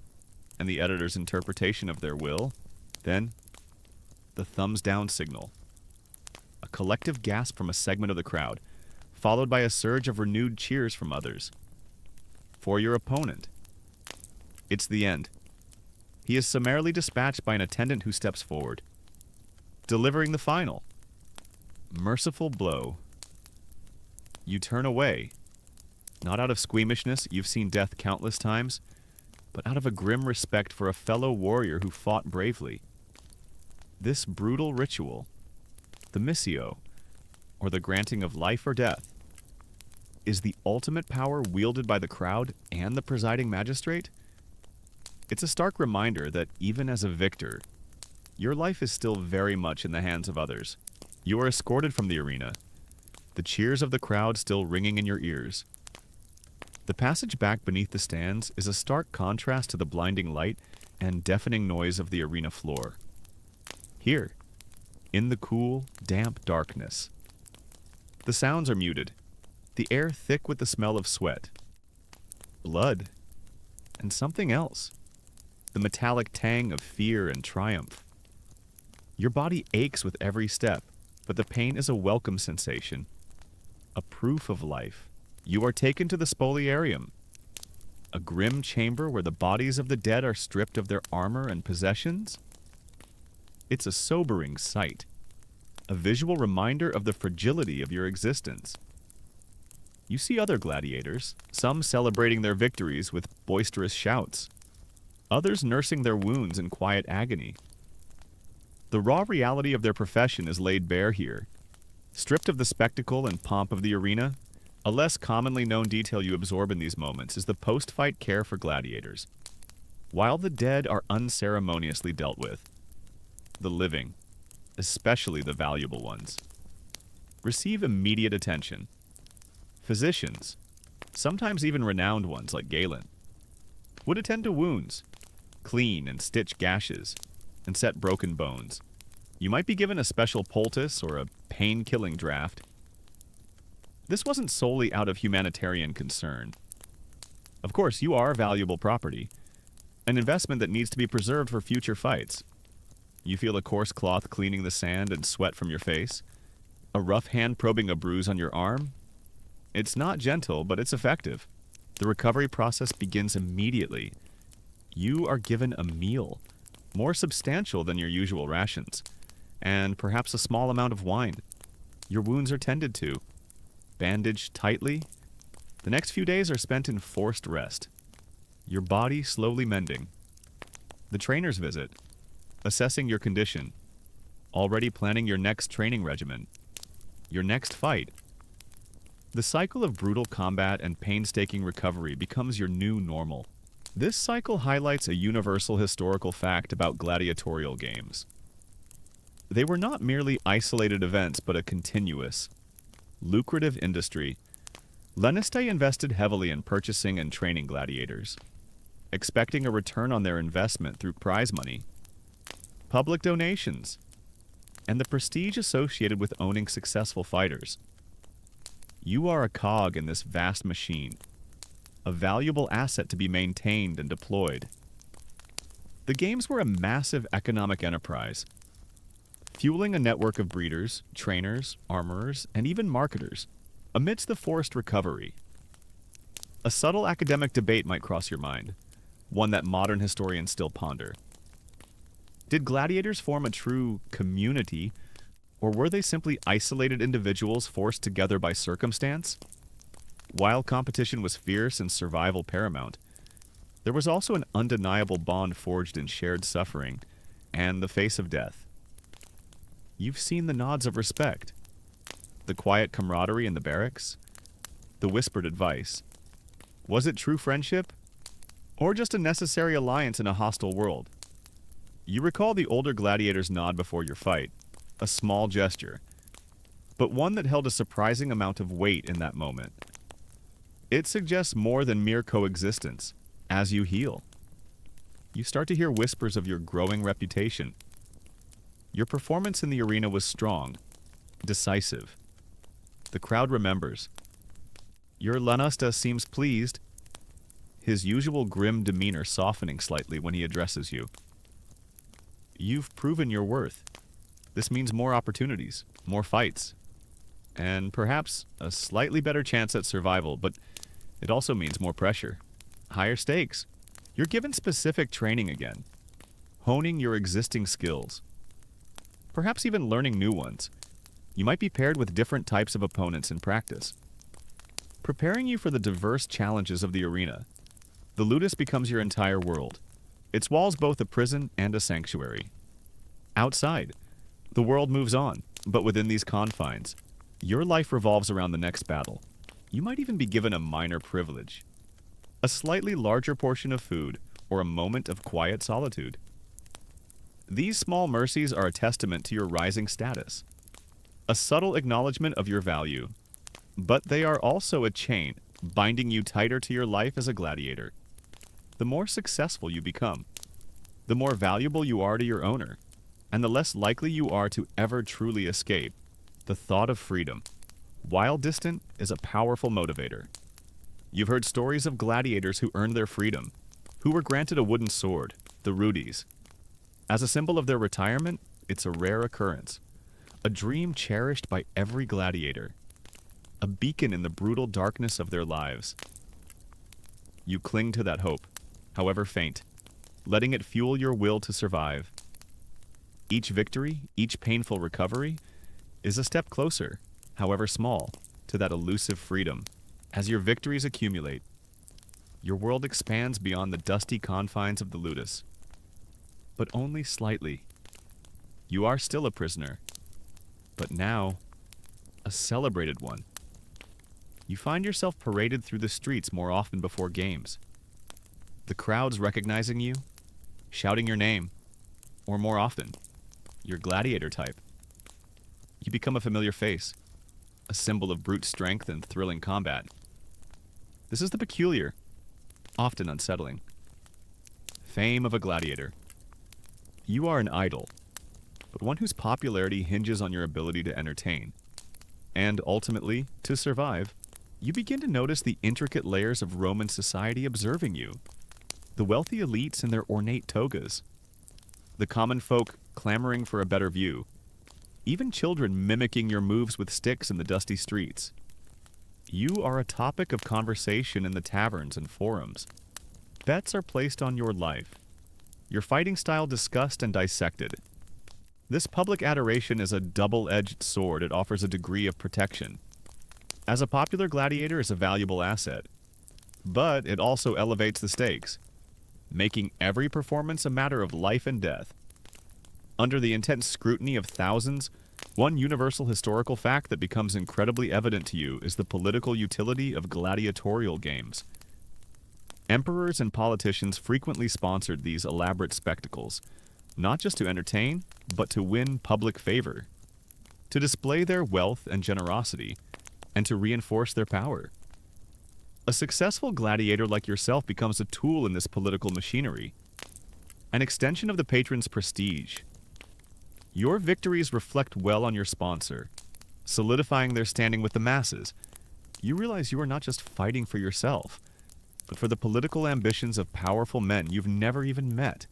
and the editor's interpretation of their will. Then, the thumbs down signal. A collective gasp from a segment of the crowd, followed by a surge of renewed cheers from others. For your opponent. It's the end. He is summarily dispatched by an attendant who steps forward, delivering the final. Merciful blow. You turn away, not out of squeamishness, you've seen death countless times, but out of a grim respect for a fellow warrior who fought bravely. This brutal ritual, the missio, or the granting of life or death, is the ultimate power wielded by the crowd and the presiding magistrate. It's a stark reminder that even as a victor, your life is still very much in the hands of others. You are escorted from the arena, the cheers of the crowd still ringing in your ears. The passage back beneath the stands is a stark contrast to the blinding light and deafening noise of the arena floor. Here, in the cool, damp darkness, the sounds are muted, the air thick with the smell of sweat, blood, and something else, the metallic tang of fear and triumph. Your body aches with every step, but the pain is a welcome sensation, a proof of life. You are taken to the spoliarium, a grim chamber where the bodies of the dead are stripped of their armor and possessions. It's a sobering sight, a visual reminder of the fragility of your existence. You see other gladiators, some celebrating their victories with boisterous shouts, others nursing their wounds in quiet agony. The raw reality of their profession is laid bare here. Stripped of the spectacle and pomp of the arena, a less commonly known detail you absorb in these moments is the post-fight care for gladiators. While the dead are unceremoniously dealt with, the living, especially the valuable ones, receive immediate attention. Physicians, sometimes even renowned ones like Galen, would attend to wounds, clean and stitch gashes, and set broken bones. You might be given a special poultice or a pain-killing draft. This wasn't solely out of humanitarian concern. Of course, you are valuable property, an investment that needs to be preserved for future fights. You feel a coarse cloth cleaning the sand and sweat from your face, a rough hand probing a bruise on your arm. It's not gentle, but it's effective. The recovery process begins immediately. You are given a meal, more substantial than your usual rations, and perhaps a small amount of wine. Your wounds are tended to, bandaged tightly. The next few days are spent in forced rest, your body slowly mending. The trainer's visit, assessing your condition, already planning your next training regimen, your next fight. The cycle of brutal combat and painstaking recovery becomes your new normal. This cycle highlights a universal historical fact about gladiatorial games. They were not merely isolated events, but a continuous, lucrative industry. Lenniste invested heavily in purchasing and training gladiators. expecting a return on their investment through prize money, public donations, and the prestige associated with owning successful fighters. You are a cog in this vast machine, a valuable asset to be maintained and deployed. The games were a massive economic enterprise, fueling a network of breeders, trainers, armorers, and even marketers amidst the forced recovery. A subtle academic debate might cross your mind, one that modern historians still ponder. Did gladiators form a true community, or were they simply isolated individuals forced together by circumstance? While competition was fierce and survival paramount, there was also an undeniable bond forged in shared suffering and the face of death. You've seen the nods of respect, the quiet camaraderie in the barracks, the whispered advice. Was it true friendship, or just a necessary alliance in a hostile world? You recall the older gladiator's nod before your fight, a small gesture, but one that held a surprising amount of weight in that moment. It suggests more than mere coexistence. As you heal, you start to hear whispers of your growing reputation. Your performance in the arena was strong, decisive. The crowd remembers. Your Lanasta seems pleased, his usual grim demeanor softening slightly when he addresses you. You've proven your worth. This means more opportunities, more fights, and perhaps a slightly better chance at survival, but it also means more pressure, higher stakes. You're given specific training again, honing your existing skills, perhaps even learning new ones. You might be paired with different types of opponents in practice, preparing you for the diverse challenges of the arena. The Ludus becomes your entire world, its walls both a prison and a sanctuary. Outside, the world moves on, but within these confines, your life revolves around the next battle. You might even be given a minor privilege, a slightly larger portion of food, or a moment of quiet solitude. These small mercies are a testament to your rising status, a subtle acknowledgement of your value, but they are also a chain binding you tighter to your life as a gladiator. The more successful you become, the more valuable you are to your owner, and the less likely you are to ever truly escape. The thought of freedom, while distant, is a powerful motivator. You've heard stories of gladiators who earned their freedom, who were granted a wooden sword, the rudis. As a symbol of their retirement, it's a rare occurrence, a dream cherished by every gladiator, a beacon in the brutal darkness of their lives. You cling to that hope, however faint, letting it fuel your will to survive. Each victory, each painful recovery, is a step closer, however small, to that elusive freedom. As your victories accumulate, your world expands beyond the dusty confines of the Ludus. But only slightly. You are still a prisoner, but now, a celebrated one. You find yourself paraded through the streets more often before games. The crowds recognizing you, shouting your name, or more often, your gladiator type. You become a familiar face, a symbol of brute strength and thrilling combat. This is the peculiar, often unsettling, fame of a gladiator. You are an idol, but one whose popularity hinges on your ability to entertain. And ultimately, to survive, you begin to notice the intricate layers of Roman society observing you. The wealthy elites in their ornate togas, the common folk clamoring for a better view, even children mimicking your moves with sticks in the dusty streets. You are a topic of conversation in the taverns and forums. Bets are placed on your life, your fighting style discussed and dissected. This public adoration is a double-edged sword. It offers a degree of protection. As a popular gladiator is a valuable asset, but it also elevates the stakes, making every performance a matter of life and death. Under the intense scrutiny of thousands, one universal historical fact that becomes incredibly evident to you is the political utility of gladiatorial games. Emperors and politicians frequently sponsored these elaborate spectacles, not just to entertain, but to win public favor, to display their wealth and generosity, and to reinforce their power. A successful gladiator like yourself becomes a tool in this political machinery, an extension of the patron's prestige. Your victories reflect well on your sponsor, solidifying their standing with the masses. You realize you are not just fighting for yourself, but for the political ambitions of powerful men you've never even met.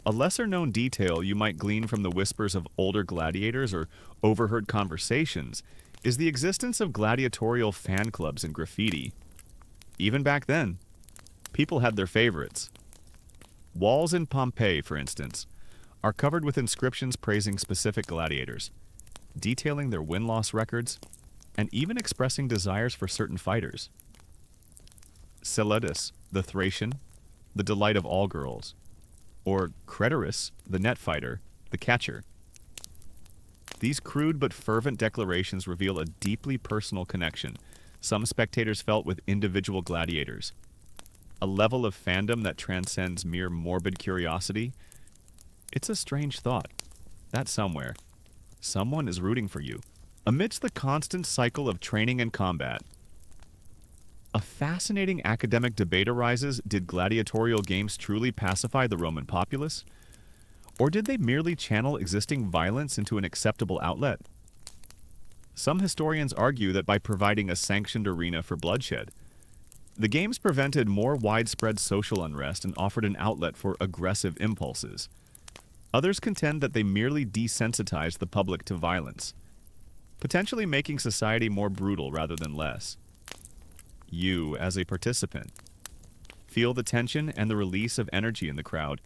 A lesser-known detail you might glean from the whispers of older gladiators or overheard conversations is the existence of gladiatorial fan clubs and graffiti. Even back then, people had their favorites. Walls in Pompeii, for instance, are covered with inscriptions praising specific gladiators, detailing their win-loss records, and even expressing desires for certain fighters. Celadus, the Thracian, the delight of all girls, or Creterus, the net fighter, the catcher. These crude but fervent declarations reveal a deeply personal connection some spectators felt with individual gladiators, a level of fandom that transcends mere morbid curiosity. It's a strange thought that somewhere, someone is rooting for you. Amidst the constant cycle of training and combat, a fascinating academic debate arises: did gladiatorial games truly pacify the Roman populace? Or did they merely channel existing violence into an acceptable outlet? Some historians argue that by providing a sanctioned arena for bloodshed, the games prevented more widespread social unrest and offered an outlet for aggressive impulses. Others contend that they merely desensitized the public to violence, potentially making society more brutal rather than less. You, as a participant, feel the tension and the release of energy in the crowd,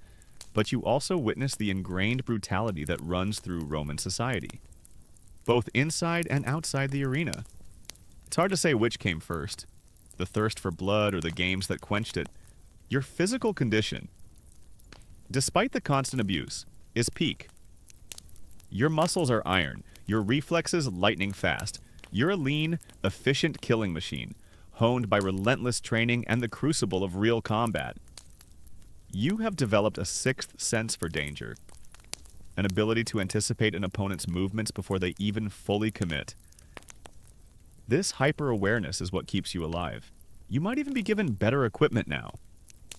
but you also witness the ingrained brutality that runs through Roman society, both inside and outside the arena. It's hard to say which came first, the thirst for blood or the games that quenched it. Your physical condition, despite the constant abuse, is peak. Your muscles are iron, your reflexes lightning fast. You're a lean, efficient killing machine, honed by relentless training and the crucible of real combat. You have developed a sixth sense for danger, an ability to anticipate an opponent's movements before they even fully commit. This hyper-awareness is what keeps you alive. You might even be given better equipment now.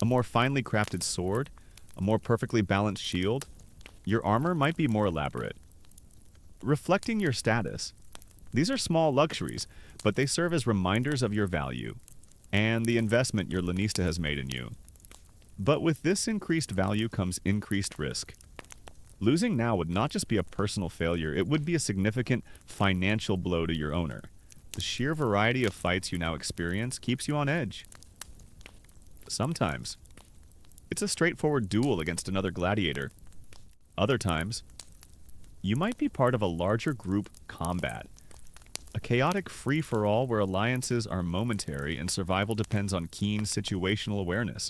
A more finely crafted sword, a more perfectly balanced shield. Your armor might be more elaborate. Reflecting your status, these are small luxuries, but they serve as reminders of your value and the investment your lanista has made in you. But with this increased value comes increased risk. Losing now would not just be a personal failure, it would be a significant financial blow to your owner. The sheer variety of fights you now experience keeps you on edge. Sometimes, it's a straightforward duel against another gladiator. Other times, you might be part of a larger group combat. A chaotic free-for-all where alliances are momentary and survival depends on keen situational awareness.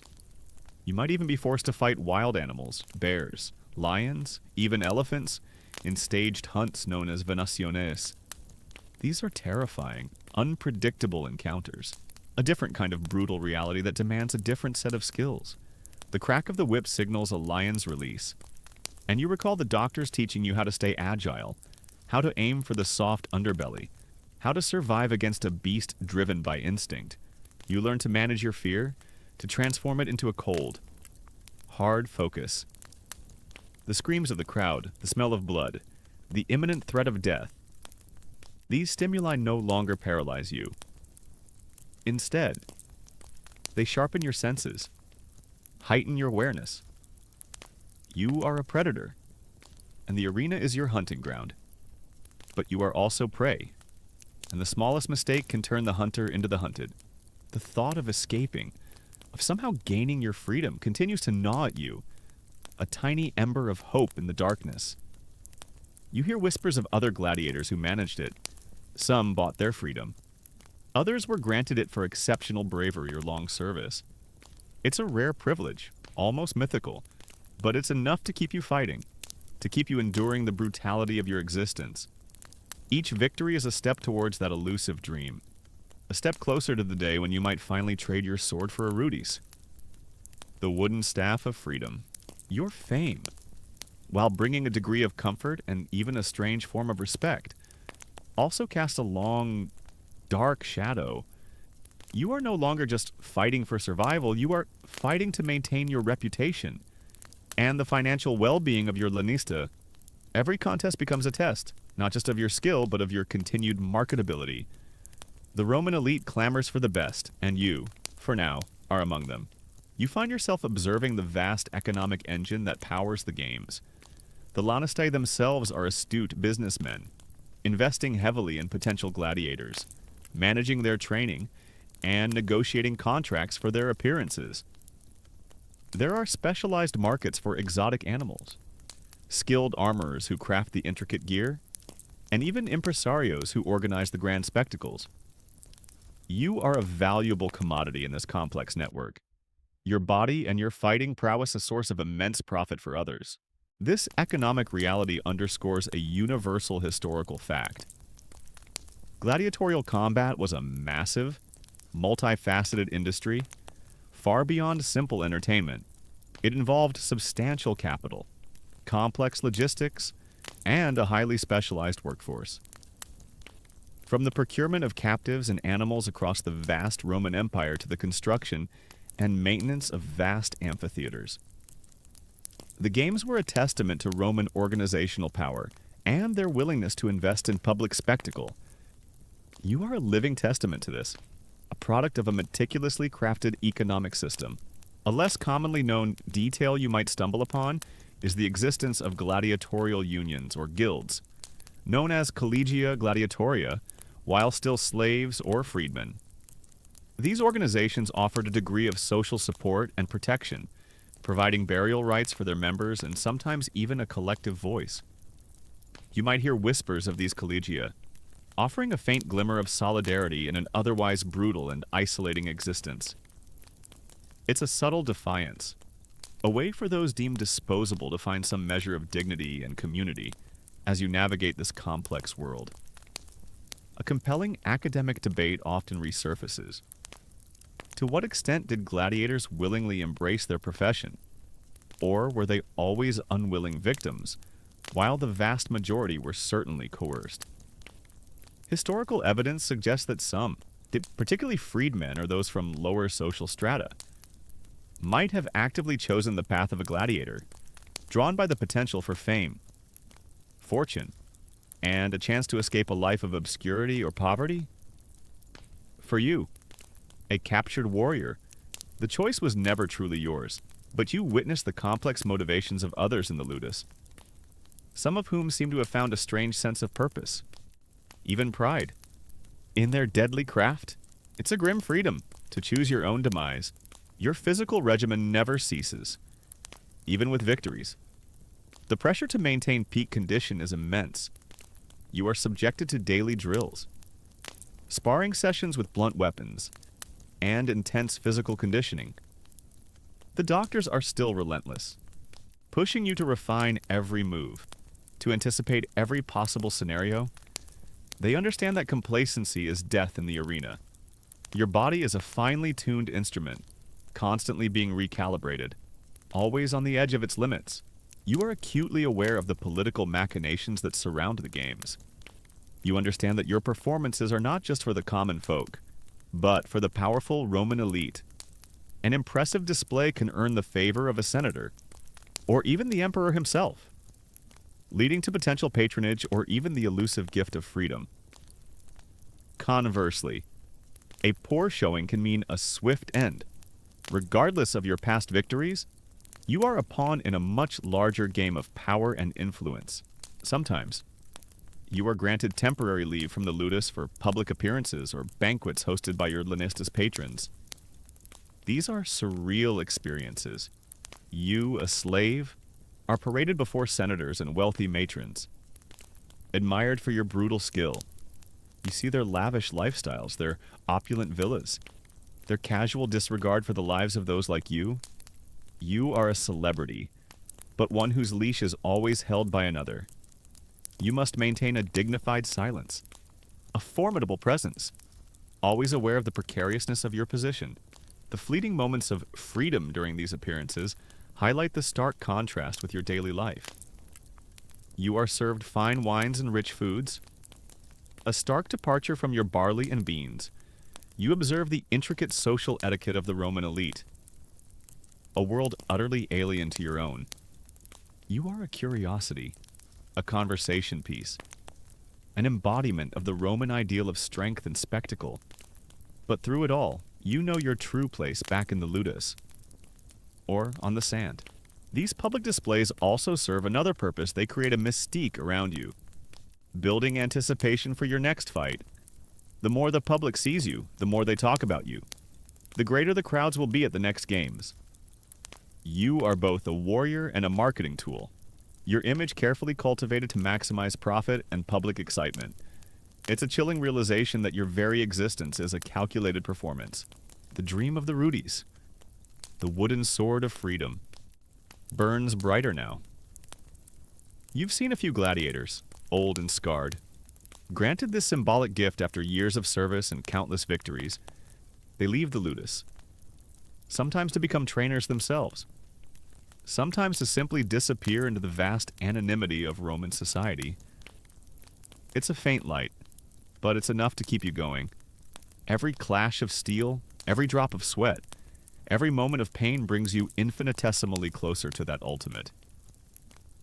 You might even be forced to fight wild animals, bears, lions, even elephants, in staged hunts known as venaciones. These are terrifying, unpredictable encounters. A different kind of brutal reality that demands a different set of skills. The crack of the whip signals a lion's release, and you recall the doctors teaching you how to stay agile, how to aim for the soft underbelly, how to survive against a beast driven by instinct. You learn to manage your fear, to transform it into a cold, hard focus. The screams of the crowd, the smell of blood, the imminent threat of death, these stimuli no longer paralyze you. Instead, they sharpen your senses, heighten your awareness. You are a predator, and the arena is your hunting ground. But you are also prey, and the smallest mistake can turn the hunter into the hunted. The thought of escaping, of somehow gaining your freedom, continues to gnaw at you, a tiny ember of hope in the darkness. You hear whispers of other gladiators who managed it. Some bought their freedom. Others were granted it for exceptional bravery or long service. It's a rare privilege, almost mythical, but it's enough to keep you fighting, to keep you enduring the brutality of your existence. Each victory is a step towards that elusive dream, a step closer to the day when you might finally trade your sword for a Rudy's. The wooden staff of freedom, your fame, while bringing a degree of comfort and even a strange form of respect, also cast a long, dark shadow. You are no longer just fighting for survival, you are fighting to maintain your reputation and the financial well-being of your lanista. Every contest becomes a test, not just of your skill, but of your continued marketability. The Roman elite clamors for the best, and you, for now, are among them. You find yourself observing the vast economic engine that powers the games. The Lanistae themselves are astute businessmen, investing heavily in potential gladiators, managing their training, and negotiating contracts for their appearances. There are specialized markets for exotic animals, skilled armorers who craft the intricate gear, and even impresarios who organize the grand spectacles. You are a valuable commodity in this complex network. Your body and your fighting prowess a source of immense profit for others. This economic reality underscores a universal historical fact. Gladiatorial combat was a massive, multifaceted industry, far beyond simple entertainment. It involved substantial capital, complex logistics, and a highly specialized workforce. From the procurement of captives and animals across the vast Roman Empire to the construction and maintenance of vast amphitheaters. The games were a testament to Roman organizational power and their willingness to invest in public spectacle. You are a living testament to this, a product of a meticulously crafted economic system. A less commonly known detail you might stumble upon is the existence of gladiatorial unions or guilds, known as collegia gladiatoria, while still slaves or freedmen. These organizations offered a degree of social support and protection, providing burial rights for their members and sometimes even a collective voice. You might hear whispers of these collegia, offering a faint glimmer of solidarity in an otherwise brutal and isolating existence. It's a subtle defiance, a way for those deemed disposable to find some measure of dignity and community as you navigate this complex world. A compelling academic debate often resurfaces. To what extent did gladiators willingly embrace their profession? Or were they always unwilling victims, while the vast majority were certainly coerced? Historical evidence suggests that some, particularly freedmen or those from lower social strata, might have actively chosen the path of a gladiator, drawn by the potential for fame, fortune, and a chance to escape a life of obscurity or poverty. For you, a captured warrior, the choice was never truly yours, but you witnessed the complex motivations of others in the ludus, some of whom seem to have found a strange sense of purpose, even pride, in their deadly craft. It's a grim freedom to choose your own demise. Your physical regimen never ceases, even with victories. The pressure to maintain peak condition is immense. You are subjected to daily drills, sparring sessions with blunt weapons, and intense physical conditioning. The doctors are still relentless, pushing you to refine every move, to anticipate every possible scenario. They understand that complacency is death in the arena. Your body is a finely tuned instrument, constantly being recalibrated, always on the edge of its limits. You are acutely aware of the political machinations that surround the games. You understand that your performances are not just for the common folk, but for the powerful Roman elite. An impressive display can earn the favor of a senator, or even the emperor himself, leading to potential patronage or even the elusive gift of freedom. Conversely, a poor showing can mean a swift end. Regardless of your past victories, you are a pawn in a much larger game of power and influence. Sometimes, you are granted temporary leave from the ludus for public appearances or banquets hosted by your Lanista's patrons. These are surreal experiences. You, a slave, are paraded before senators and wealthy matrons, admired for your brutal skill. You see their lavish lifestyles, their opulent villas, their casual disregard for the lives of those like you. You are a celebrity, but one whose leash is always held by another. You must maintain a dignified silence, a formidable presence, always aware of the precariousness of your position. The fleeting moments of freedom during these appearances highlight the stark contrast with your daily life. You are served fine wines and rich foods, a stark departure from your barley and beans, You observe the intricate social etiquette of the Roman elite, a world utterly alien to your own. You are a curiosity, a conversation piece, an embodiment of the Roman ideal of strength and spectacle. But through it all, you know your true place back in the ludus, or on the sand. These public displays also serve another purpose. They create a mystique around you, building anticipation for your next fight. The more the public sees you, the more they talk about you. The greater the crowds will be at the next games. You are both a warrior and a marketing tool. Your image carefully cultivated to maximize profit and public excitement. It's a chilling realization that your very existence is a calculated performance. The dream of the Rudies. The wooden sword of freedom burns brighter now. You've seen a few gladiators, old and scarred. Granted this symbolic gift after years of service and countless victories, they leave the ludus. Sometimes to become trainers themselves. Sometimes to simply disappear into the vast anonymity of Roman society. It's a faint light, but it's enough to keep you going. Every clash of steel, every drop of sweat, every moment of pain brings you infinitesimally closer to that ultimate.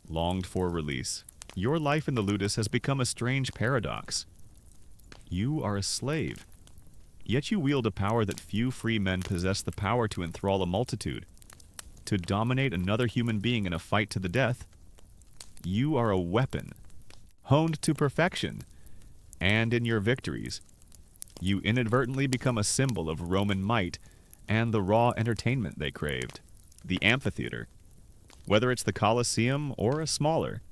Longed for release. Your life in the ludus has become a strange paradox. You are a slave, yet you wield a power that few free men possess, the power to enthrall a multitude, to dominate another human being in a fight to the death. You are a weapon, honed to perfection, and in your victories, you inadvertently become a symbol of Roman might and the raw entertainment they craved. The amphitheater, whether it's the Colosseum or a smaller,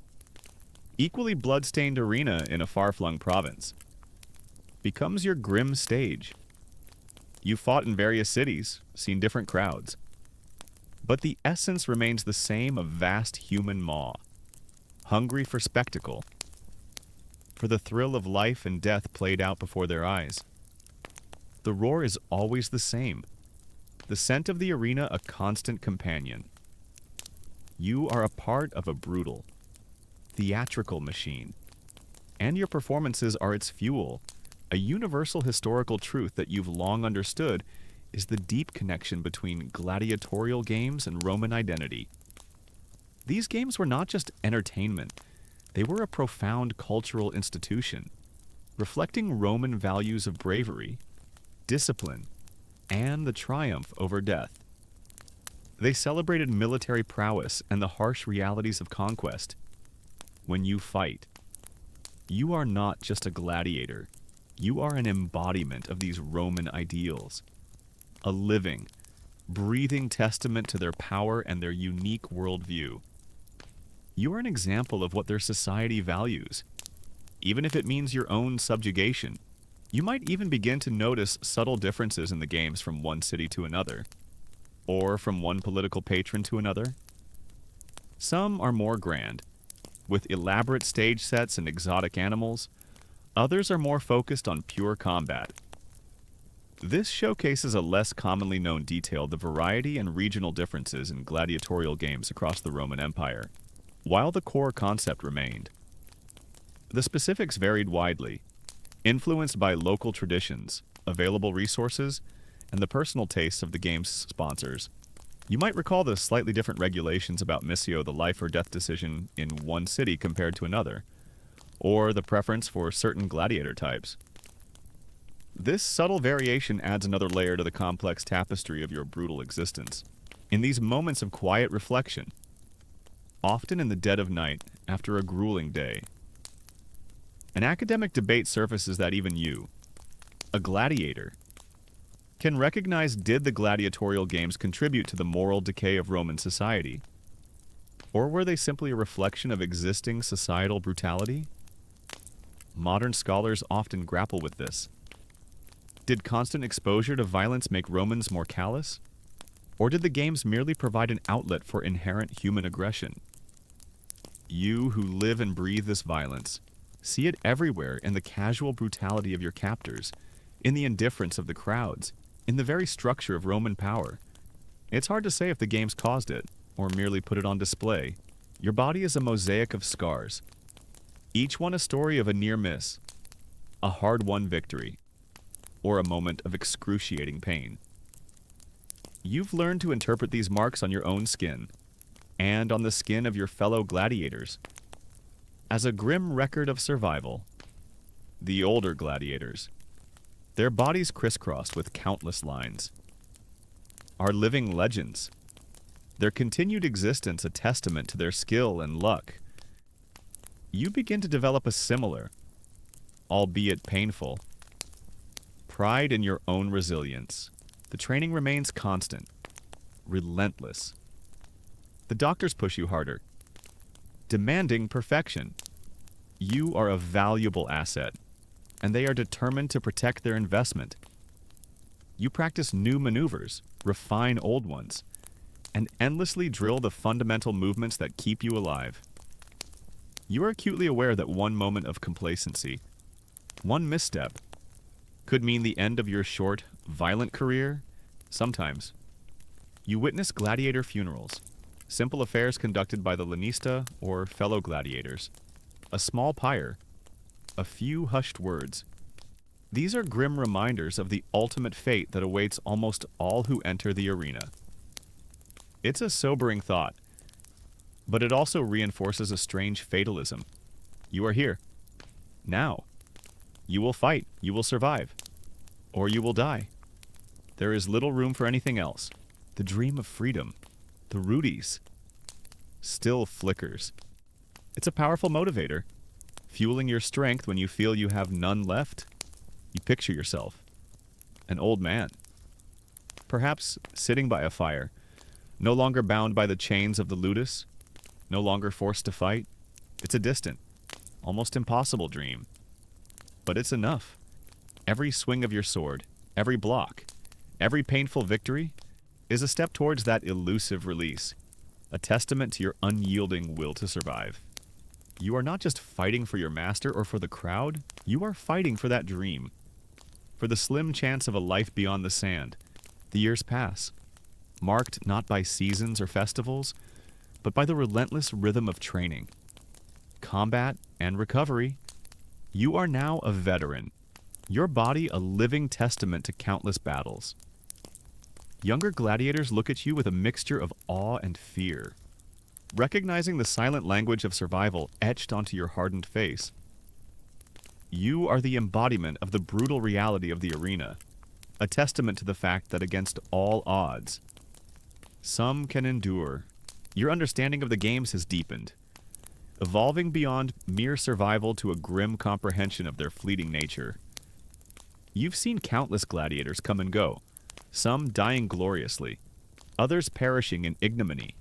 equally blood-stained arena in a far-flung province, becomes your grim stage. You fought in various cities, seen different crowds, but the essence remains the same, of vast human maw, hungry for spectacle, for the thrill of life and death played out before their eyes. The roar is always the same, the scent of the arena a constant companion. You are a part of a brutal, theatrical machine, and your performances are its fuel. A universal historical truth that you've long understood is the deep connection between gladiatorial games and Roman identity. These games were not just entertainment, they were a profound cultural institution, reflecting Roman values of bravery, discipline, and the triumph over death. They celebrated military prowess and the harsh realities of conquest. When you fight, you are not just a gladiator. You are an embodiment of these Roman ideals, a living, breathing testament to their power and their unique worldview. You are an example of what their society values, even if it means your own subjugation. You might even begin to notice subtle differences in the games from one city to another, or from one political patron to another. Some are more grand, with elaborate stage sets and exotic animals. Others are more focused on pure combat. This showcases a less commonly known detail: the variety and regional differences in gladiatorial games across the Roman Empire. While the core concept remained, the specifics varied widely, influenced by local traditions, available resources, and the personal tastes of the game's sponsors. You might recall the slightly different regulations about missio, the life or death decision in one city compared to another, or the preference for certain gladiator types. This subtle variation adds another layer to the complex tapestry of your brutal existence. In these moments of quiet reflection, often in the dead of night after a grueling day, an academic debate surfaces that even you, a gladiator, can recognize: did the gladiatorial games contribute to the moral decay of Roman society? Or were they simply a reflection of existing societal brutality? Modern scholars often grapple with this. Did constant exposure to violence make Romans more callous? Or did the games merely provide an outlet for inherent human aggression? You who live and breathe this violence, see it everywhere in the casual brutality of your captors, in the indifference of the crowds, in the very structure of Roman power. It's hard to say if the games caused it, or merely put it on display. Your body is a mosaic of scars, each one a story of a near miss, a hard-won victory, or a moment of excruciating pain. You've learned to interpret these marks on your own skin and on the skin of your fellow gladiators as a grim record of survival. The older gladiators, their bodies crisscrossed with countless lines, are living legends, their continued existence a testament to their skill and luck. You begin to develop a similar, albeit painful, pride in your own resilience. The training remains constant, relentless. The doctors push you harder, demanding perfection. You are a valuable asset, and they are determined to protect their investment. You practice new maneuvers, refine old ones, and endlessly drill the fundamental movements that keep you alive. You are acutely aware that one moment of complacency, one misstep, could mean the end of your short, violent career. Sometimes, you witness gladiator funerals, simple affairs conducted by the lanista or fellow gladiators, a small pyre, a few hushed words. These are grim reminders of the ultimate fate that awaits almost all who enter the arena. It's a sobering thought, but it also reinforces a strange fatalism. You are here. Now. You will fight, you will survive, or you will die. There is little room for anything else. The dream of freedom, the Rudies, still flickers. It's a powerful motivator, fueling your strength when you feel you have none left. You picture yourself, an old man, perhaps sitting by a fire, no longer bound by the chains of the ludus, no longer forced to fight. It's a distant, almost impossible dream. But it's enough. Every swing of your sword, every block, every painful victory is a step towards that elusive release, a testament to your unyielding will to survive. You are not just fighting for your master or for the crowd, you are fighting for that dream. For the slim chance of a life beyond the sand. The years pass, marked not by seasons or festivals, but by the relentless rhythm of training, combat, and recovery. You are now a veteran, your body a living testament to countless battles. Younger gladiators look at you with a mixture of awe and fear, recognizing the silent language of survival etched onto your hardened face. You are the embodiment of the brutal reality of the arena, a testament to the fact that against all odds, some can endure. Your understanding of the games has deepened, evolving beyond mere survival to a grim comprehension of their fleeting nature. You've seen countless gladiators come and go, some dying gloriously, others perishing in ignominy.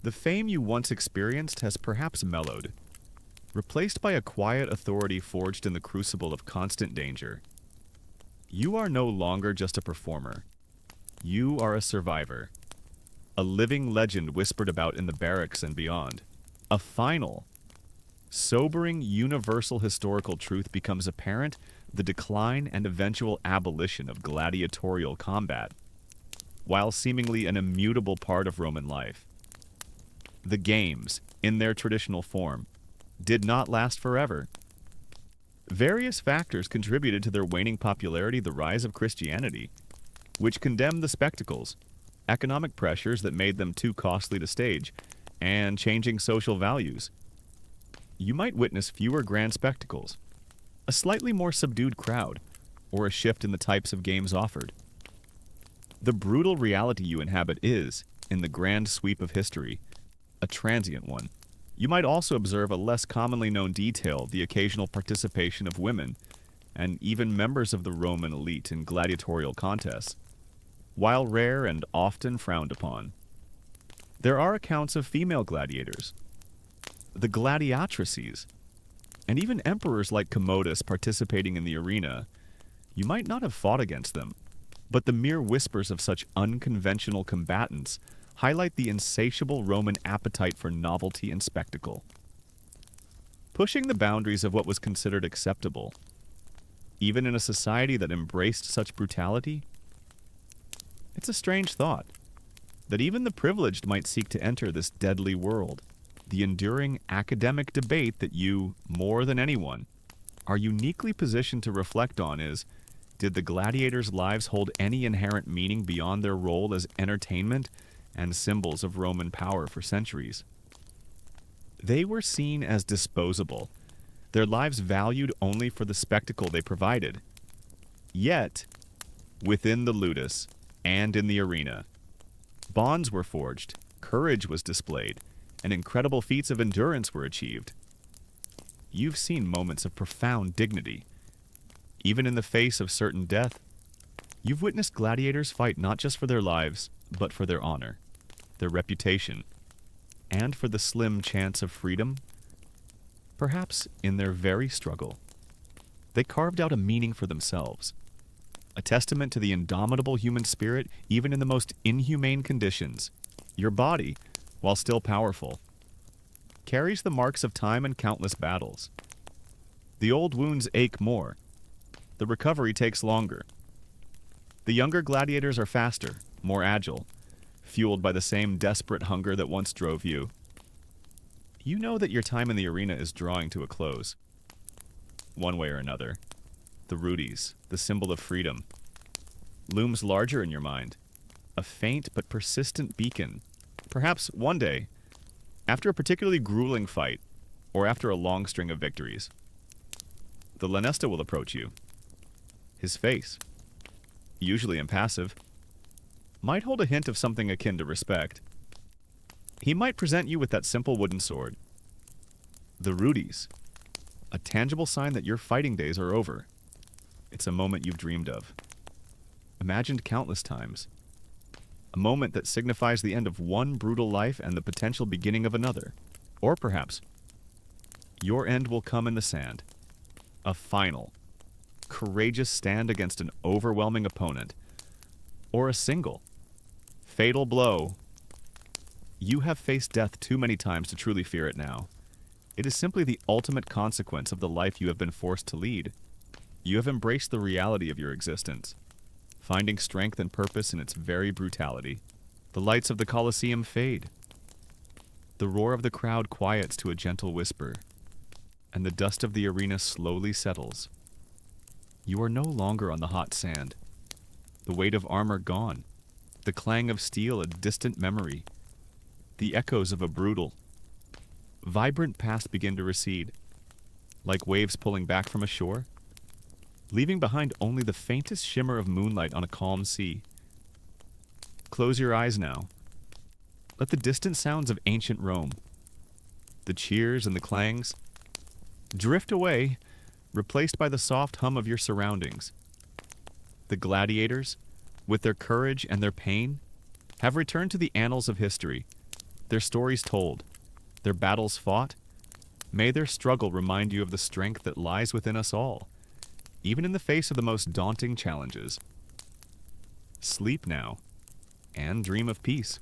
The fame you once experienced has perhaps mellowed, replaced by a quiet authority forged in the crucible of constant danger. You are no longer just a performer. You are a survivor, a living legend whispered about in the barracks and beyond. A final, sobering, universal historical truth becomes apparent: the decline and eventual abolition of gladiatorial combat, while seemingly an immutable part of Roman life. The games, in their traditional form, did not last forever. Various factors contributed to their waning popularity: the rise of Christianity, which condemned the spectacles, economic pressures that made them too costly to stage, and changing social values. You might witness fewer grand spectacles, a slightly more subdued crowd, or a shift in the types of games offered. The brutal reality you inhabit is, in the grand sweep of history, a transient one. You might also observe a less commonly known detail: the occasional participation of women, and even members of the Roman elite in gladiatorial contests, while rare and often frowned upon. There are accounts of female gladiators, the gladiatrices, and even emperors like Commodus participating in the arena. You might not have fought against them, but the mere whispers of such unconventional combatants highlight the insatiable Roman appetite for novelty and spectacle. Pushing the boundaries of what was considered acceptable, even in a society that embraced such brutality. It's a strange thought that even the privileged might seek to enter this deadly world. The enduring academic debate that you, more than anyone, are uniquely positioned to reflect on is Did the gladiators' lives hold any inherent meaning beyond their role as entertainment and symbols of Roman power for centuries? They were seen as disposable, their lives valued only for the spectacle they provided. Yet, within the ludus and in the arena, bonds were forged, courage was displayed, and incredible feats of endurance were achieved. You've seen moments of profound dignity. Even in the face of certain death, you've witnessed gladiators fight not just for their lives, but for their honor, their reputation, and for the slim chance of freedom. Perhaps in their very struggle, they carved out a meaning for themselves, a testament to the indomitable human spirit even in the most inhumane conditions. Your body, while still powerful, carries the marks of time and countless battles. The old wounds ache more. The recovery takes longer. The younger gladiators are faster, more agile, fueled by the same desperate hunger that once drove you. You know that your time in the arena is drawing to a close. One way or another, the Rudes, the symbol of freedom, looms larger in your mind, a faint but persistent beacon. Perhaps one day, after a particularly grueling fight, or after a long string of victories, the Lanesta will approach you. His face, usually impassive, might hold a hint of something akin to respect. He might present you with that simple wooden sword. The Rudes, a tangible sign that your fighting days are over. It's a moment you've dreamed of, imagined countless times. A moment that signifies the end of one brutal life and the potential beginning of another. Or perhaps, your end will come in the sand. A final, courageous stand against an overwhelming opponent. Or a single, fatal blow. You have faced death too many times to truly fear it now. It is simply the ultimate consequence of the life you have been forced to lead. You have embraced the reality of your existence, finding strength and purpose in its very brutality. The lights of the Colosseum fade. The roar of the crowd quiets to a gentle whisper, and the dust of the arena slowly settles. You are no longer on the hot sand. The weight of armor gone, the clang of steel a distant memory, the echoes of a brutal, vibrant past begin to recede, like waves pulling back from a shore, leaving behind only the faintest shimmer of moonlight on a calm sea. Close your eyes now. Let the distant sounds of ancient Rome, the cheers and the clangs, drift away, replaced by the soft hum of your surroundings. The gladiators, with their courage and their pain, have returned to the annals of history, their stories told, their battles fought. May their struggle remind you of the strength that lies within us all, even in the face of the most daunting challenges. Sleep now, and dream of peace.